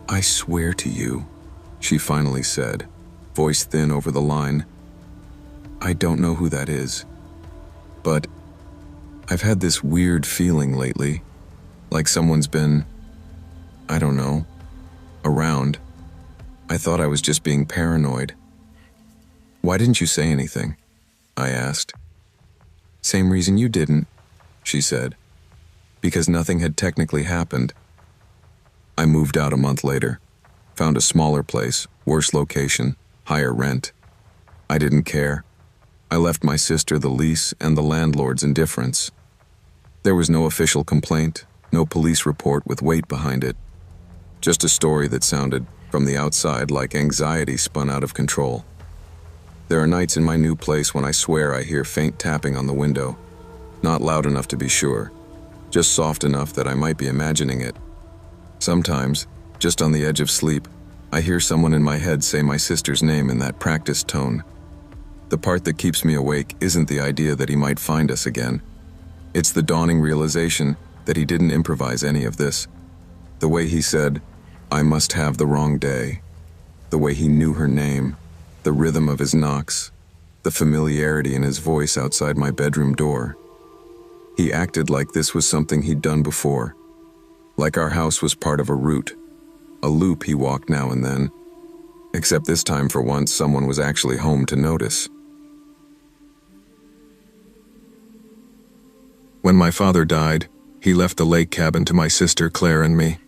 I swear to you, she finally said, voice thin over the line. I don't know who that is, but I've had this weird feeling lately, like someone's been, I don't know, around. I thought I was just being paranoid. Why didn't you say anything? I asked. Same reason you didn't, she said. Because nothing had technically happened. I moved out a month later, found a smaller place, worse location, higher rent. I didn't care. I left my sister the lease and the landlord's indifference. There was no official complaint, no police report with weight behind it. Just a story that sounded, from the outside, like anxiety spun out of control. There are nights in my new place when I swear I hear faint tapping on the window. Not loud enough to be sure, just soft enough that I might be imagining it. Sometimes, just on the edge of sleep, I hear someone in my head say my sister's name in that practiced tone. The part that keeps me awake isn't the idea that he might find us again. It's the dawning realization that he didn't improvise any of this. The way he said, "I must have the wrong day." The way he knew her name, the rhythm of his knocks, the familiarity in his voice outside my bedroom door. He acted like this was something he'd done before, like our house was part of a route, a loop he walked now and then, except this time for once someone was actually home to notice. When my father died, he left the lake cabin to my sister Claire and me.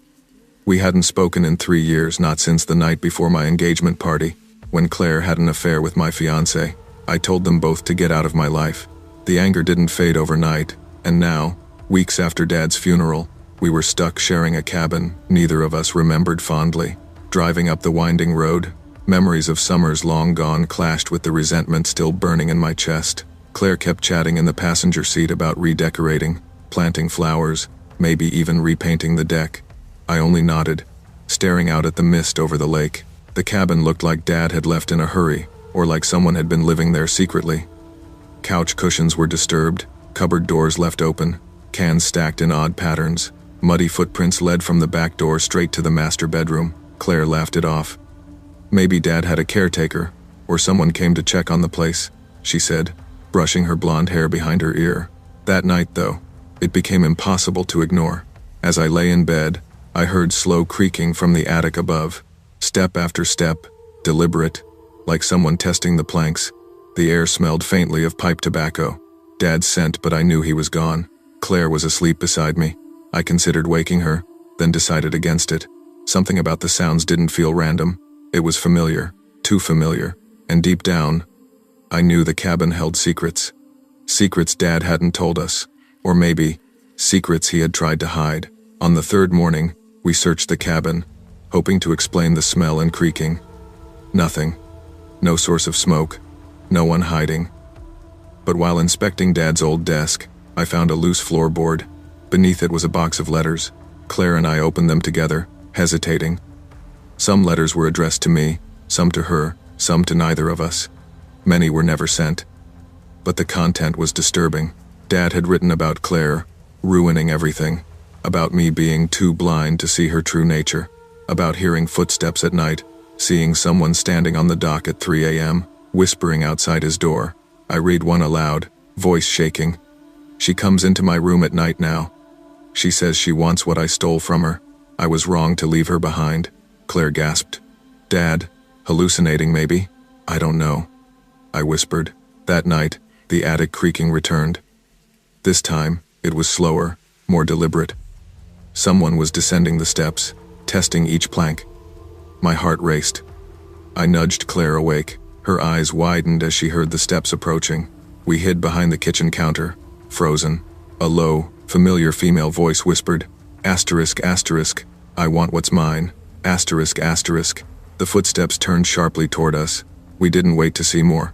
We hadn't spoken in 3 years, not since the night before my engagement party, when Claire had an affair with my fiancé. I told them both to get out of my life. The anger didn't fade overnight, and now, weeks after Dad's funeral, we were stuck sharing a cabin neither of us remembered fondly. Driving up the winding road, memories of summers long gone clashed with the resentment still burning in my chest. Claire kept chatting in the passenger seat about redecorating, planting flowers, maybe even repainting the deck. I only nodded, staring out at the mist over the lake. The cabin looked like Dad had left in a hurry, or like someone had been living there secretly. Couch cushions were disturbed, cupboard doors left open, cans stacked in odd patterns. Muddy footprints led from the back door straight to the master bedroom. Claire laughed it off. "Maybe Dad had a caretaker, or someone came to check on the place," she said, brushing her blonde hair behind her ear. That night, though, it became impossible to ignore. As I lay in bed, I heard slow creaking from the attic above. Step after step, deliberate, like someone testing the planks. The air smelled faintly of pipe tobacco. Dad's scent, but I knew he was gone. Claire was asleep beside me. I considered waking her, then decided against it. Something about the sounds didn't feel random. It was familiar, too familiar, and deep down, I knew the cabin held secrets. Secrets Dad hadn't told us, or maybe, secrets he had tried to hide. On the third morning, we searched the cabin, hoping to explain the smell and creaking. Nothing. No source of smoke. No one hiding. But while inspecting Dad's old desk, I found a loose floorboard. Beneath it was a box of letters. Claire and I opened them together, hesitating. Some letters were addressed to me, some to her, some to neither of us. Many were never sent. But the content was disturbing. Dad had written about Claire, ruining everything. About me being too blind to see her true nature. About hearing footsteps at night, seeing someone standing on the dock at 3 a.m., whispering outside his door. I read one aloud, voice shaking. "She comes into my room at night now. She says she wants what I stole from her. I was wrong to leave her behind." Claire gasped. "Dad, hallucinating maybe? I don't know." I whispered. That night, the attic creaking returned. This time, it was slower, more deliberate. Someone was descending the steps, testing each plank. My heart raced. I nudged Claire awake. Her eyes widened as she heard the steps approaching. We hid behind the kitchen counter, frozen. A low, familiar female voice whispered, "Asterisk, asterisk, I want what's mine. Asterisk, asterisk." The footsteps turned sharply toward us. We didn't wait to see more.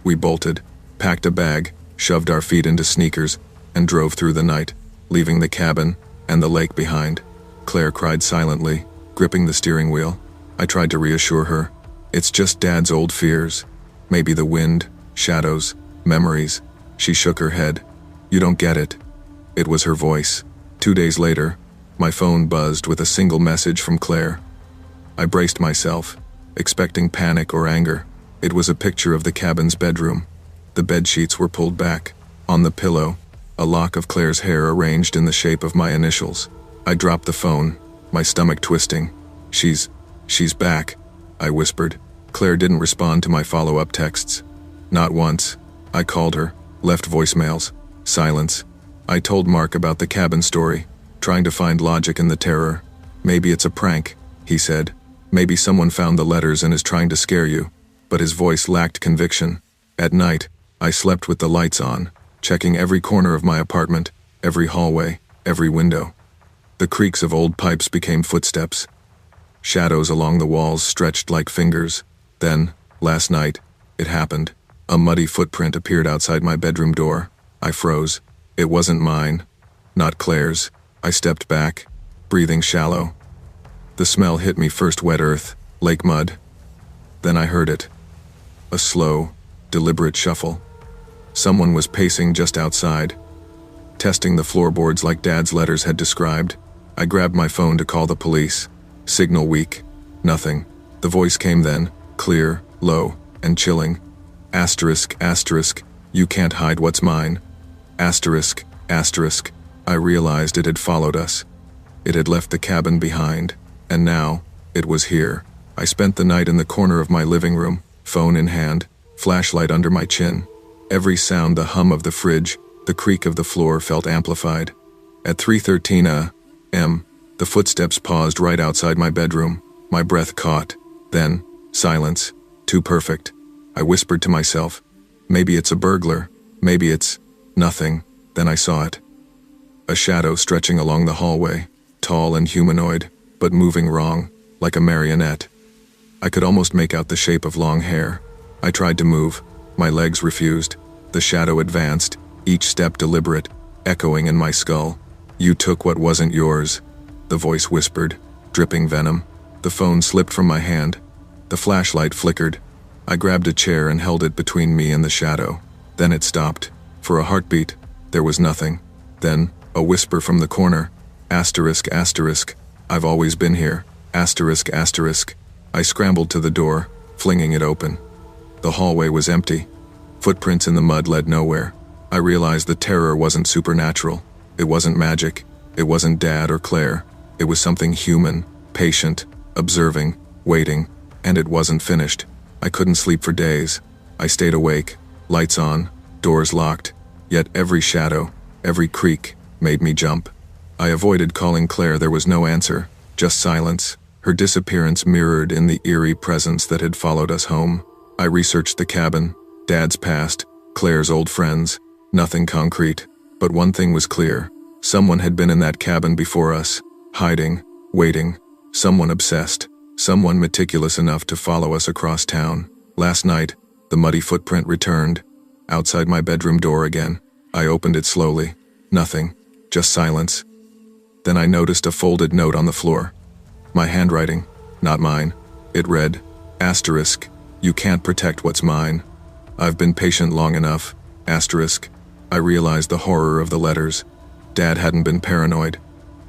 We bolted, packed a bag, shoved our feet into sneakers, and drove through the night, leaving the cabin and the lake behind. Claire cried silently, gripping the steering wheel. I tried to reassure her. "It's just Dad's old fears. Maybe the wind, shadows, memories." She shook her head. "You don't get it." It was her voice. 2 days later, my phone buzzed with a single message from Claire. I braced myself, expecting panic or anger. It was a picture of the cabin's bedroom. The bedsheets were pulled back. On the pillow, a lock of Claire's hair arranged in the shape of my initials. I dropped the phone, my stomach twisting. She's back," I whispered. Claire didn't respond to my follow-up texts. Not once. I called her, left voicemails. Silence. I told Mark about the cabin story, trying to find logic in the terror. "Maybe it's a prank," he said. "Maybe someone found the letters and is trying to scare you." But his voice lacked conviction. At night, I slept with the lights on, checking every corner of my apartment, every hallway, every window. The creaks of old pipes became footsteps. Shadows along the walls stretched like fingers. Then, last night, It happened. A muddy footprint appeared outside my bedroom door. I froze. It wasn't mine. Not Claire's. I stepped back, breathing shallow. The smell hit me first wet earth, lake mud. Then I heard it. A slow, deliberate shuffle. Someone was pacing just outside, testing the floorboards like Dad's letters had described. I grabbed my phone to call the police. Signal weak. Nothing. The voice came then, clear, low, and chilling. Asterisk, asterisk, you can't hide what's mine. Asterisk, asterisk. I realized it had followed us. It had left the cabin behind, and now, it was here. I spent the night in the corner of my living room, phone in hand, flashlight under my chin. Every sound, the hum of the fridge, the creak of the floor felt amplified. At 3:13 a.m., the footsteps paused right outside my bedroom. My breath caught. Then, silence. Too perfect. I whispered to myself, maybe it's a burglar, maybe it's nothing. Then I saw it. A shadow stretching along the hallway, tall and humanoid, but moving wrong, like a marionette. I could almost make out the shape of long hair. I tried to move. My legs refused. The shadow advanced, each step deliberate, echoing in my skull. You took what wasn't yours, the voice whispered, dripping venom. The phone slipped from my hand. The flashlight flickered. I grabbed a chair and held it between me and the shadow. Then it stopped. For a heartbeat, there was nothing. Then, a whisper from the corner. Asterisk, asterisk. I've always been here. Asterisk, asterisk. I scrambled to the door, flinging it open. The hallway was empty. Footprints in the mud led nowhere. I realized the terror wasn't supernatural. It wasn't magic. It wasn't Dad or Claire. It was something human, patient, observing, waiting, and it wasn't finished. I couldn't sleep for days. I stayed awake, lights on, doors locked, yet every shadow, every creak, made me jump. I avoided calling Claire. There was no answer, just silence. Her disappearance mirrored in the eerie presence that had followed us home. I researched the cabin, Dad's past, Claire's old friends. Nothing concrete, but one thing was clear. Someone had been in that cabin before us, hiding, waiting. Someone obsessed, someone meticulous enough to follow us across town. Last night, the muddy footprint returned, outside my bedroom door again. I opened it slowly. Nothing, just silence. Then I noticed a folded note on the floor. My handwriting, not mine. It read, asterisk, you can't protect what's mine. I've been patient long enough, asterisk. I realized the horror of the letters. Dad hadn't been paranoid.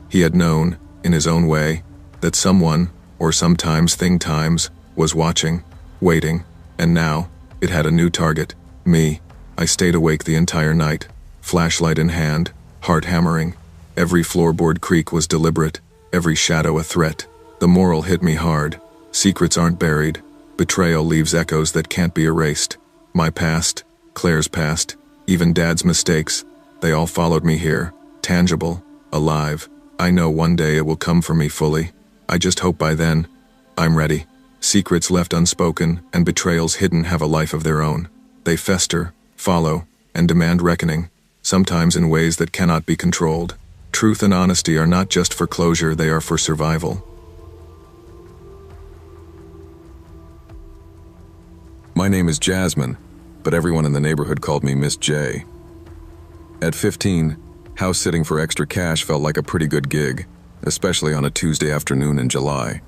He had known, in his own way, that someone, or sometimes times, was watching, waiting, and now, it had a new target, me. I stayed awake the entire night, flashlight in hand, heart hammering. Every floorboard creak was deliberate, every shadow a threat. The moral hit me hard. Secrets aren't buried. Betrayal leaves echoes that can't be erased. My past, Claire's past, even Dad's mistakes, they all followed me here, tangible, alive. I know one day it will come for me fully. I just hope by then, I'm ready. Secrets left unspoken and betrayals hidden have a life of their own. They fester, follow, and demand reckoning, sometimes in ways that cannot be controlled. Truth and honesty are not just for closure, they are for survival. My name is Jasmine, but everyone in the neighborhood called me Miss J. At 15, house sitting for extra cash felt like a pretty good gig, especially on a Tuesday afternoon in July.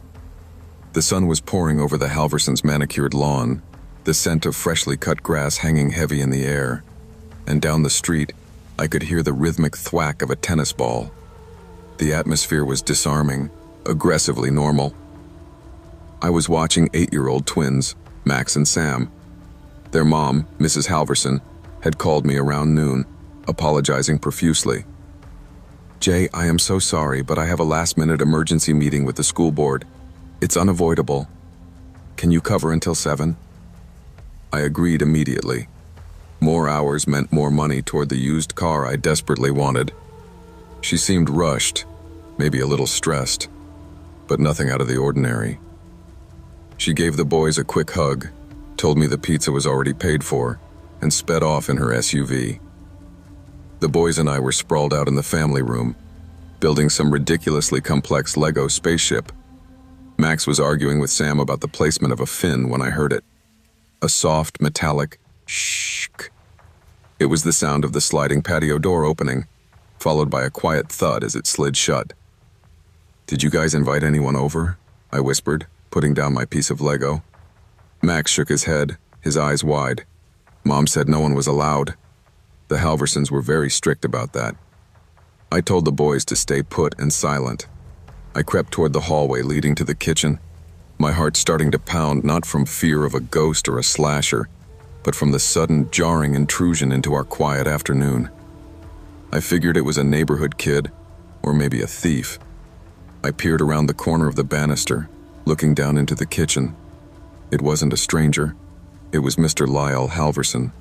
The sun was pouring over the Halversons' manicured lawn, the scent of freshly cut grass hanging heavy in the air, and down the street, I could hear the rhythmic thwack of a tennis ball. The atmosphere was disarming, aggressively normal. I was watching 8-year-old twins, Max and Sam. Their mom, Mrs. Halverson, had called me around noon, apologizing profusely. "Jay, I am so sorry, but I have a last-minute emergency meeting with the school board. It's unavoidable. Can you cover until 7? I agreed immediately. More hours meant more money toward the used car I desperately wanted. She seemed rushed, maybe a little stressed, but nothing out of the ordinary. She gave the boys a quick hug, told me the pizza was already paid for, and sped off in her SUV. The boys and I were sprawled out in the family room, building some ridiculously complex Lego spaceship. Max was arguing with Sam about the placement of a fin when I heard it. A soft, metallic shh. It was the sound of the sliding patio door opening, followed by a quiet thud as it slid shut. "Did you guys invite anyone over?" I whispered, putting down my piece of Lego. Max shook his head, his eyes wide. "Mom said no one was allowed." The Halversons were very strict about that. I told the boys to stay put and silent. I crept toward the hallway leading to the kitchen, my heart starting to pound not from fear of a ghost or a slasher, but from the sudden, jarring intrusion into our quiet afternoon. I figured it was a neighborhood kid, or maybe a thief. I peered around the corner of the banister, looking down into the kitchen. It wasn't a stranger. It was Mr. Lyle Halverson.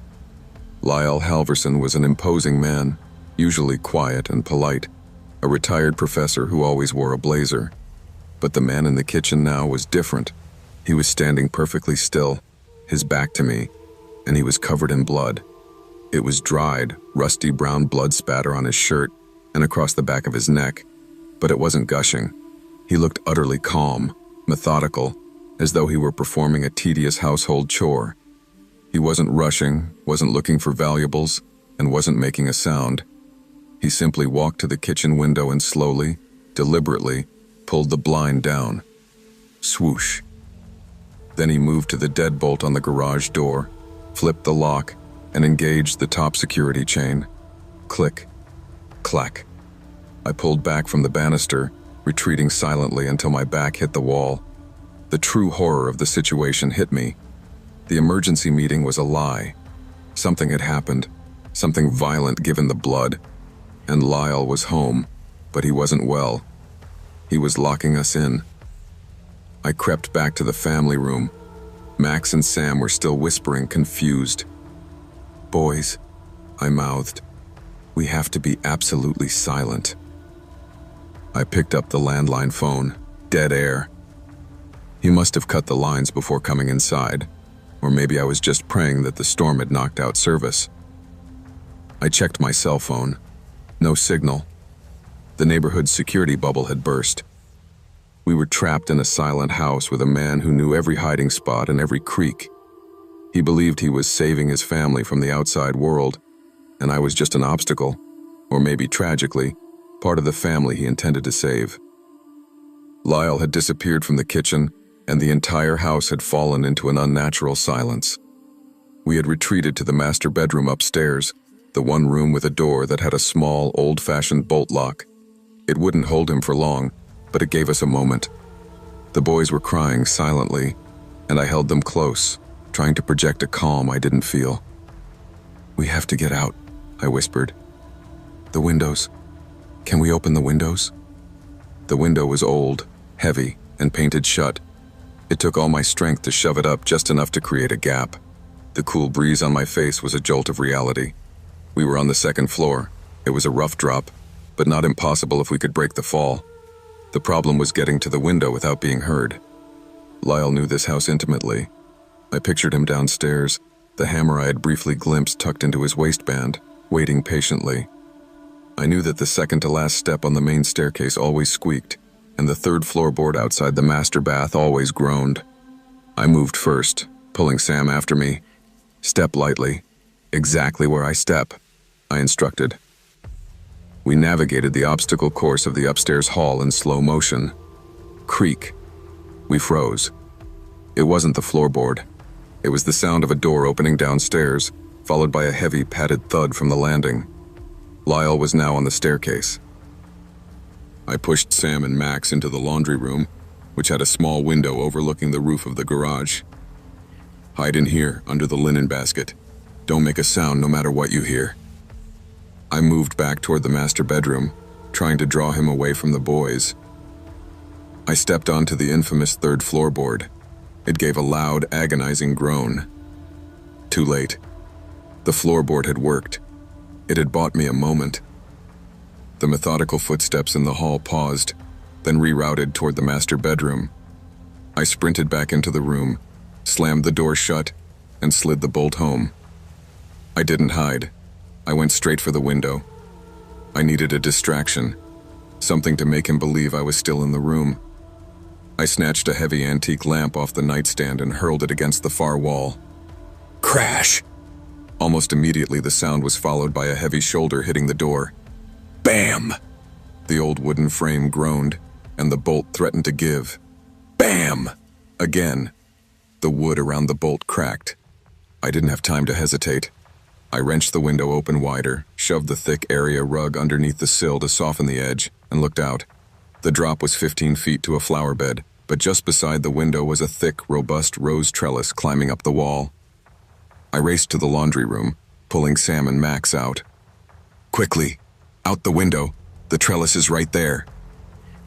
Lyle Halverson was an imposing man, usually quiet and polite, a retired professor who always wore a blazer. But the man in the kitchen now was different. He was standing perfectly still, his back to me, and he was covered in blood. It was dried, rusty brown blood spatter on his shirt and across the back of his neck, but it wasn't gushing. He looked utterly calm, methodical, as though he were performing a tedious household chore. He wasn't rushing, wasn't looking for valuables, and wasn't making a sound. He simply walked to the kitchen window and slowly, deliberately, pulled the blind down. Swoosh. Then he moved to the deadbolt on the garage door, flipped the lock, and engaged the top security chain. Click. Clack. I pulled back from the banister, retreating silently until my back hit the wall. The true horror of the situation hit me. The emergency meeting was a lie. Something had happened, something violent given the blood, and Lyle was home, but he wasn't well. He was locking us in. I crept back to the family room. Max and Sam were still whispering, confused. "Boys," I mouthed, "we have to be absolutely silent." I picked up the landline phone. Dead air. He must have cut the lines before coming inside, or maybe I was just praying that the storm had knocked out service. I checked my cell phone. No signal. The neighborhood security bubble had burst. We were trapped in a silent house with a man who knew every hiding spot and every creek. He believed he was saving his family from the outside world, and I was just an obstacle, or maybe tragically, part of the family he intended to save. Lyle had disappeared from the kitchen, and the entire house had fallen into an unnatural silence. We had retreated to the master bedroom upstairs, the one room with a door that had a small, old-fashioned bolt lock. It wouldn't hold him for long, but it gave us a moment. The boys were crying silently, and I held them close, trying to project a calm I didn't feel. "We have to get out," I whispered. "The windows. Can we open the windows?" The window was old, heavy, and painted shut. It took all my strength to shove it up just enough to create a gap. The cool breeze on my face was a jolt of reality. We were on the second floor. It was a rough drop, but not impossible if we could break the fall. The problem was getting to the window without being heard. Lyle knew this house intimately. I pictured him downstairs, the hammer I had briefly glimpsed tucked into his waistband, waiting patiently. I knew that the second-to-last step on the main staircase always squeaked, and the third floorboard outside the master bath always groaned. I moved first, pulling Sam after me. "Step lightly. Exactly where I step," I instructed. We navigated the obstacle course of the upstairs hall in slow motion. Creak. We froze. It wasn't the floorboard. It was the sound of a door opening downstairs, followed by a heavy padded thud from the landing. Lyle was now on the staircase. I pushed Sam and Max into the laundry room, which had a small window overlooking the roof of the garage. "Hide in here, under the linen basket. Don't make a sound no matter what you hear." I moved back toward the master bedroom, trying to draw him away from the boys. I stepped onto the infamous third floorboard. It gave a loud, agonizing groan. Too late. The floorboard had worked. It had bought me a moment. The methodical footsteps in the hall paused, then rerouted toward the master bedroom. I sprinted back into the room, slammed the door shut, and slid the bolt home. I didn't hide. I went straight for the window. I needed a distraction, something to make him believe I was still in the room. I snatched a heavy antique lamp off the nightstand and hurled it against the far wall. Crash! Almost immediately, the sound was followed by a heavy shoulder hitting the door. Bam! The old wooden frame groaned, and the bolt threatened to give. Bam! Again. The wood around the bolt cracked. I didn't have time to hesitate. I wrenched the window open wider, shoved the thick area rug underneath the sill to soften the edge, and looked out. The drop was 15 feet to a flower bed, but just beside the window was a thick, robust rose trellis climbing up the wall. I raced to the laundry room, pulling Sam and Max out. Quickly! Out the window! The trellis is right there!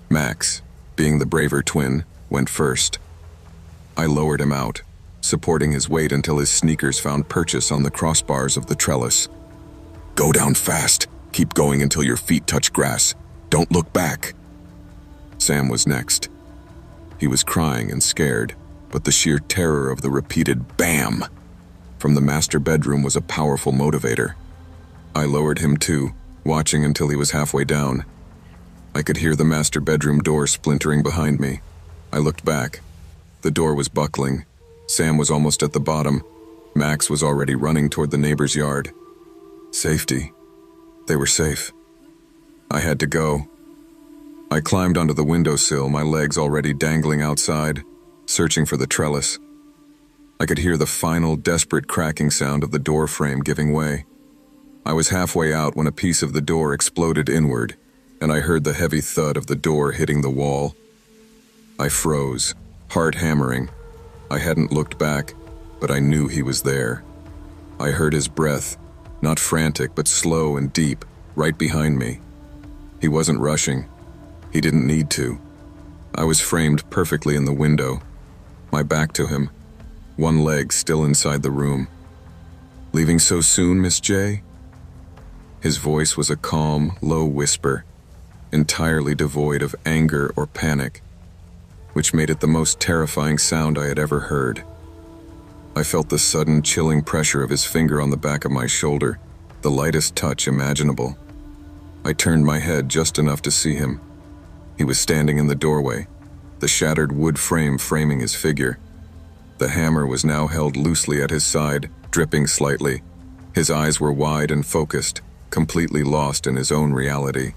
Max, being the braver twin, went first. I lowered him out, supporting his weight until his sneakers found purchase on the crossbars of the trellis. Go down fast. Keep going until your feet touch grass. Don't look back. Sam was next. He was crying and scared, but the sheer terror of the repeated BAM from the master bedroom was a powerful motivator. I lowered him too, watching until he was halfway down. I could hear the master bedroom door splintering behind me. I looked back. The door was buckling. Sam was almost at the bottom. Max was already running toward the neighbor's yard. Safety. They were safe. I had to go. I climbed onto the windowsill, my legs already dangling outside, searching for the trellis. I could hear the final, desperate cracking sound of the door frame giving way. I was halfway out when a piece of the door exploded inward, and I heard the heavy thud of the door hitting the wall. I froze, heart hammering. I hadn't looked back, but I knew he was there. I heard his breath, not frantic but slow and deep, right behind me. He wasn't rushing. He didn't need to. I was framed perfectly in the window, my back to him, one leg still inside the room. Leaving so soon, Miss J? His voice was a calm, low whisper, entirely devoid of anger or panic, which made it the most terrifying sound I had ever heard. I felt the sudden, chilling pressure of his finger on the back of my shoulder, the lightest touch imaginable. I turned my head just enough to see him. He was standing in the doorway, the shattered wood frame framing his figure. The hammer was now held loosely at his side, dripping slightly. His eyes were wide and focused, completely lost in his own reality.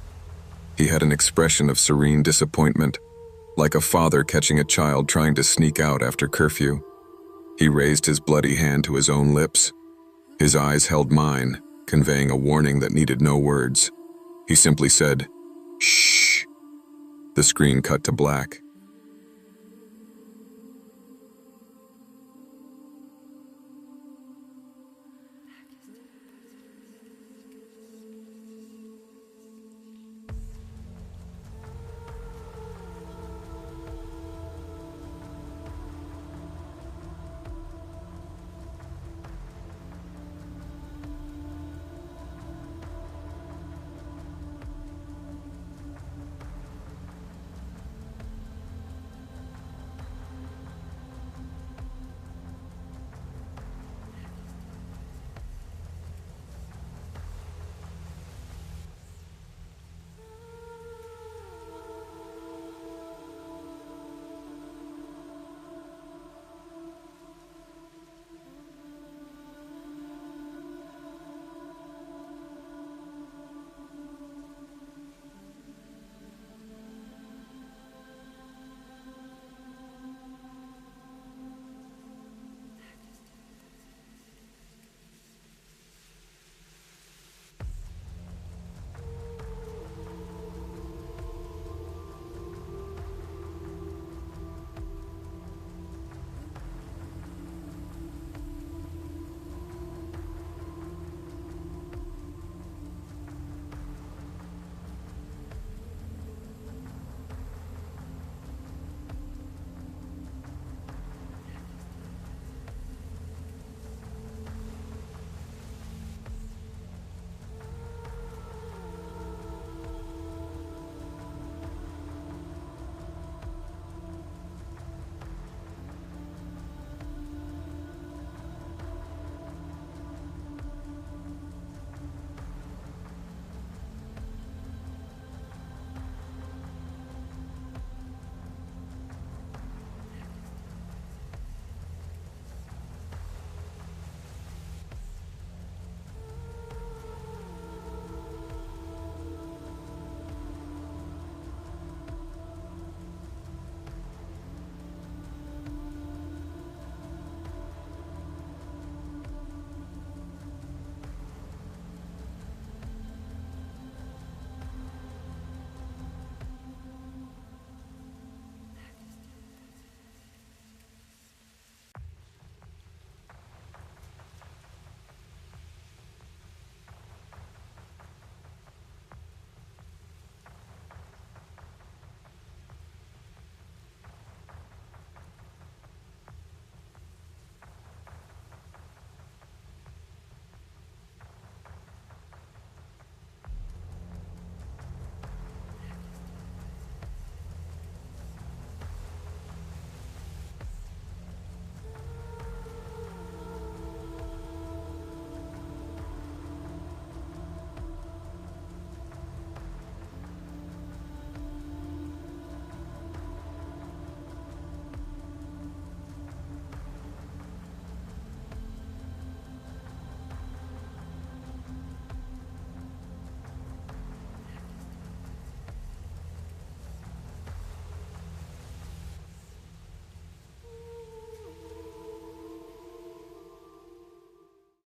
He had an expression of serene disappointment, like a father catching a child trying to sneak out after curfew. He raised his bloody hand to his own lips. His eyes held mine, conveying a warning that needed no words. He simply said, "Shh." The screen cut to black.